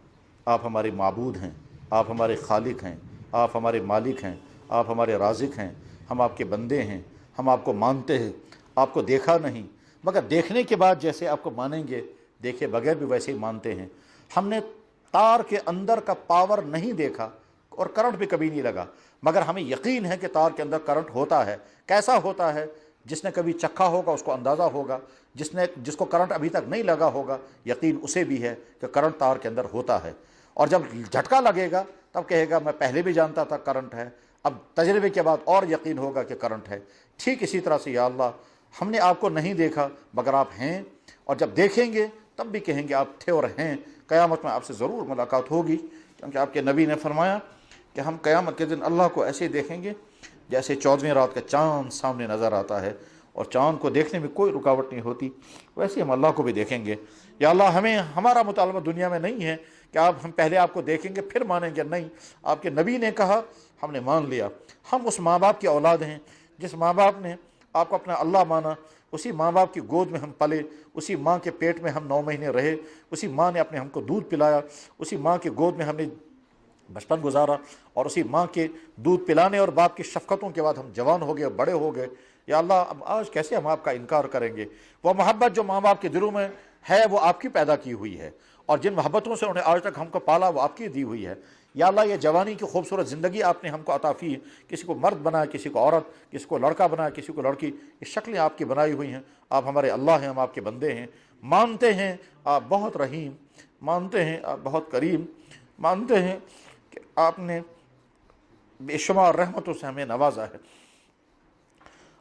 آپ ہمارے معبود ہیں، آپ ہمارے خالق ہیں، آپ ہمارے مالک ہیں، آپ ہمارے رازق ہیں، ہم آپ کے بندے ہیں، ہم آپ کو مانتے ہیں، آپ کو دیکھا نہیں مگر دیکھنے کے بعد جیسے آپ کو مانیں گے، دیکھے بغیر بھی ویسے ہی مانتے ہیں۔ ہم نے تار کے اندر کا پاور نہیں دیکھا اور کرنٹ بھی کبھی نہیں لگا، مگر ہمیں یقین ہے کہ تار کے اندر کرنٹ ہوتا ہے۔ کیسا ہوتا ہے؟ جس نے کبھی چکھا ہوگا اس کو اندازہ ہوگا، جس کو کرنٹ ابھی تک نہیں لگا ہوگا یقین اسے بھی ہے کہ کرنٹ تار کے اندر ہوتا ہے۔ اور جب جھٹکا لگے گا تب کہے گا میں پہلے بھی جانتا تھا کرنٹ ہے، اب تجربے کے بعد اور یقین ہوگا کہ کرنٹ ہے۔ ٹھیک اسی طرح سے یا اللہ ہم نے آپ کو نہیں دیکھا مگر آپ ہیں، اور جب دیکھیں گے تب بھی کہیں گے آپ تھے اور ہیں۔ قیامت میں آپ سے ضرور ملاقات ہوگی، کیونکہ آپ کے نبی نے فرمایا کہ ہم قیامت کے دن اللہ کو ایسے دیکھیں گے جیسے 14ویں رات کا چاند سامنے نظر آتا ہے، اور چاند کو دیکھنے میں کوئی رکاوٹ نہیں ہوتی، ویسے ہم اللہ کو بھی دیکھیں گے۔ یا اللہ ہمارا مطالبہ دنیا میں نہیں ہے کہ ہم پہلے آپ کو دیکھیں گے پھر مانیں گے، نہیں، آپ کے نبی نے کہا ہم نے مان لیا۔ ہم اس ماں باپ کی اولاد ہیں جس ماں باپ نے آپ کو اپنا اللہ مانا، اسی ماں باپ کی گود میں ہم پلے، اسی ماں کے پیٹ میں ہم 9 مہینے رہے، اسی ماں نے ہم کو دودھ پلایا، اسی ماں کی گود میں ہم نے بچپن گزارا، اور اسی ماں کے دودھ پلانے اور باپ کی شفقتوں کے بعد ہم جوان ہو گئے، بڑے ہو گئے۔ یا اللہ اب آج کیسے ہم آپ کا انکار کریں گے؟ وہ محبت جو ماں باپ کے دلوں میں ہے وہ آپ کی پیدا کی ہوئی ہے، اور جن محبتوں سے انہیں آج تک ہم کو پالا وہ آپ کی دی ہوئی ہے۔ یا اللہ یہ جوانی کی خوبصورت زندگی آپ نے ہم کو عطا کی، کسی کو مرد بنایا، کسی کو عورت، کسی کو لڑکا بنایا، کسی کو لڑکی، یہ شکلیں آپ کی بنائی ہوئی ہیں۔ آپ ہمارے اللہ ہیں، ہم آپ کے بندے ہیں، مانتے ہیں آپ بہت رحیم، مانتے ہیں آپ بہت کریم، مانتے ہیں کہ آپ نے بے شمار رحمتوں سے ہمیں نوازا ہے،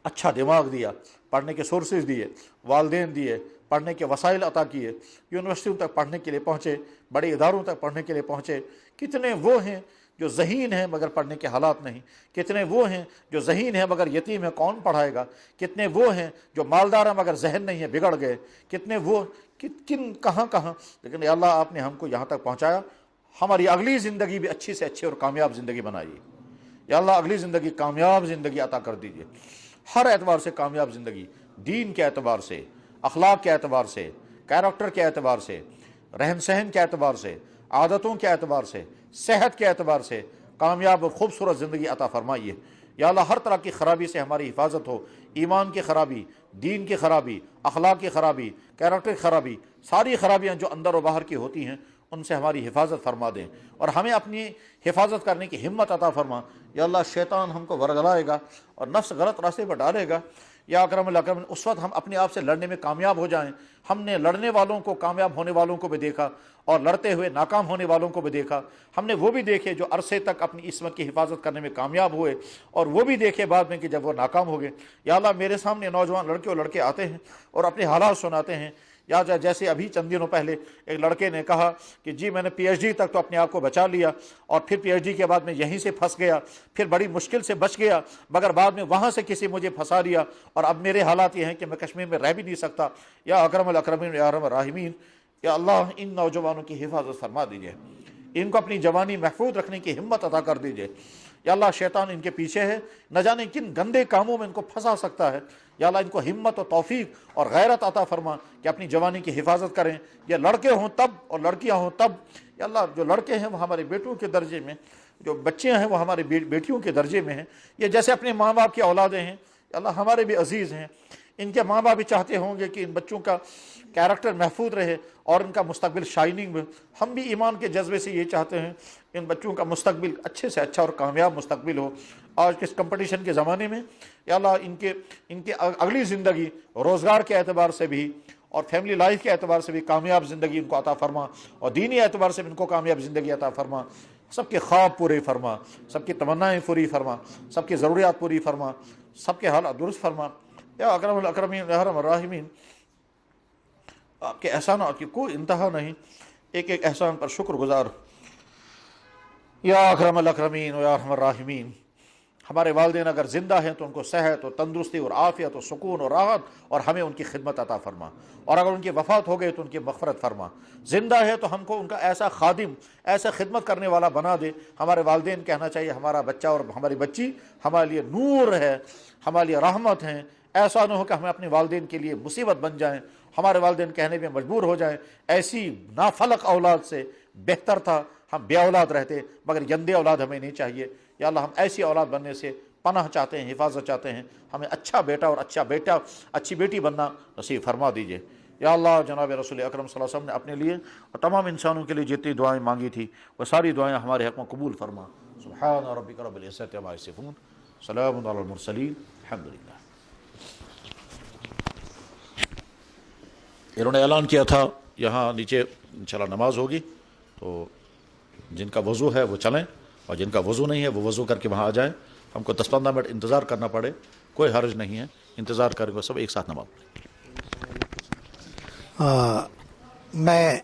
اچھا دماغ دیا، پڑھنے کے سورسز دیے، والدین دیے، پڑھنے کے وسائل عطا کیے، یونیورسٹیوں تک پڑھنے کے لیے پہنچے، بڑے اداروں تک پڑھنے کے لیے پہنچے۔ کتنے وہ ہیں جو ذہین ہیں مگر پڑھنے کے حالات نہیں، کتنے وہ ہیں جو ذہین ہیں مگر یتیم ہیں کون پڑھائے گا، کتنے وہ ہیں جو مالدار ہیں مگر ذہن نہیں ہے بگڑ گئے، کتنے وہ کہاں، لیکن یا اللہ آپ نے ہم کو یہاں تک پہنچایا۔ ہماری اگلی زندگی بھی اچھی سے اچھی اور کامیاب زندگی بنائیے یا اللہ، اگلی زندگی کامیاب زندگی عطا کر دیجیے، ہر اعتبار سے کامیاب زندگی، دین کے اعتبار سے، اخلاق کے اعتبار سے، کیریکٹر کے اعتبار سے، رہن سہن کے اعتبار سے، عادتوں کے اعتبار سے، صحت کے اعتبار سے کامیاب اور خوبصورت زندگی عطا فرمائیے یا اللہ۔ ہر طرح کی خرابی سے ہماری حفاظت ہو، ایمان کی خرابی، دین کی خرابی، اخلاق کی خرابی، کیریکٹر کی خرابی، ساری خرابیاں جو اندر و باہر کی ہوتی ہیں ان سے ہماری حفاظت فرما دیں، اور ہمیں اپنی حفاظت کرنے کی ہمت عطا فرما یا اللہ۔ شیطان ہم کو ورگلائے گا اور نفس غلط راستے پر ڈالے گا، یا اکرم الاکرمین، اس وقت ہم اپنے آپ سے لڑنے میں کامیاب ہو جائیں۔ ہم نے لڑنے والوں کو، کامیاب ہونے والوں کو بھی دیکھا اور لڑتے ہوئے ناکام ہونے والوں کو بھی دیکھا۔ ہم نے وہ بھی دیکھے جو عرصے تک اپنی عصمت کی حفاظت کرنے میں کامیاب ہوئے، اور وہ بھی دیکھے بعد میں کہ جب وہ ناکام ہو گئے۔ یا اللہ میرے سامنے نوجوان لڑکے اور لڑکے آتے ہیں اور اپنے حالات سناتے ہیں، یا جیسے ابھی چند دنوں پہلے ایک لڑکے نے کہا کہ جی میں نے پی ایچ ڈی تک تو اپنے آپ کو بچا لیا، اور پھر پی ایچ ڈی کے بعد میں یہیں سے پھنس گیا، پھر بڑی مشکل سے بچ گیا، مگر بعد میں وہاں سے کسی مجھے پھنسا دیا، اور اب میرے حالات یہ ہیں کہ میں کشمیر میں رہ بھی نہیں سکتا۔ یا اکرم الاکرمین یا ارحم الراحمین، یا اللہ ان نوجوانوں کی حفاظت فرما دیجیے، ان کو اپنی جوانی محفوظ رکھنے کی ہمت عطا کر دیجیے۔ یا اللہ شیطان ان کے پیچھے ہے، نہ جانے کن گندے کاموں میں ان کو پھنسا سکتا ہے۔ یا اللہ ان کو ہمت و توفیق اور غیرت عطا فرما کہ اپنی جوانی کی حفاظت کریں۔ یہ لڑکے ہوں تب اور لڑکیاں ہوں تب۔ یا اللہ جو لڑکے ہیں وہ ہمارے بیٹوں کے درجے میں، جو بچیاں ہیں وہ ہماری بیٹیوں کے درجے میں ہیں، یہ جیسے اپنے ماں باپ کی اولادیں ہیں۔ یا اللہ ہمارے بھی عزیز ہیں، ان کے ماں باپ بھی چاہتے ہوں گے کہ ان بچوں کا کیریکٹر محفوظ رہے اور ان کا مستقبل شائننگ میں۔ ہم بھی ایمان کے جذبے سے یہ چاہتے ہیں ان بچوں کا مستقبل اچھے سے اچھا اور کامیاب مستقبل ہو۔ آج کے اس کمپٹیشن کے زمانے میں یا اللہ ان کے اگلی زندگی روزگار کے اعتبار سے بھی اور فیملی لائف کے اعتبار سے بھی کامیاب زندگی ان کو عطا فرما، اور دینی اعتبار سے بھی ان کو کامیاب زندگی عطا فرما۔ سب کے خواب پورے فرما، سب کی تمنائیں پوری فرما، سب کی ضروریات پوری فرما، سب کے حالات درست فرما۔ یا اکرم الاکرمین یا ارحم الراحمین، آپ کے احسانات کی کوئی انتہا نہیں، ایک ایک احسان پر شکر گزار۔ یا اکرم الاکرمین یا ارحم الراحمین، ہمارے والدین اگر زندہ ہیں تو ان کو صحت اور تندرستی اور عافیت اور سکون اور راحت، اور ہمیں ان کی خدمت عطا فرما، اور اگر ان کی وفات ہو گئی تو ان کی مغفرت فرما۔ زندہ ہے تو ہم کو ان کا ایسا خادم، ایسا خدمت کرنے والا بنا دے۔ ہمارے والدین کہنا چاہیے ہمارا بچہ اور ہماری بچی ہمارے لیے نور ہے، ہمارے لیے رحمت ہیں۔ ایسا نہ ہو کہ ہمیں اپنے والدین کے لیے مصیبت بن جائیں، ہمارے والدین کہنے میں مجبور ہو جائیں ایسی نافلق اولاد سے بہتر تھا ہم بے اولاد رہتے، مگر گندے اولاد ہمیں نہیں چاہیے۔ یا اللہ ہم ایسی اولاد بننے سے پناہ چاہتے ہیں، حفاظت چاہتے ہیں، ہمیں اچھا بیٹا اور اچھی بیٹی بننا نصیب فرما دیجیے۔ یا اللہ جناب رسول اکرم صلی اللہ علیہ وسلم نے اپنے لیے اور تمام انسانوں کے لیے جتنی دعائیں مانگی تھی وہ ساری دعائیں ہمارے حق میں قبول فرما۔ سبحان ربک رب العزت عما یصفون، سلام علی المرسلین، الحمدللہ۔ انہوں نے اعلان کیا تھا یہاں نیچے انشاءاللہ نماز ہوگی، تو جن کا وضو ہے وہ چلیں، اور جن کا وضو نہیں ہے وہ وضو کر کے وہاں آ جائیں۔ ہم کو 10-15 منٹ انتظار کرنا پڑے کوئی حرج نہیں ہے، انتظار کریں گے، سب ایک ساتھ نماز پڑھیں۔ میں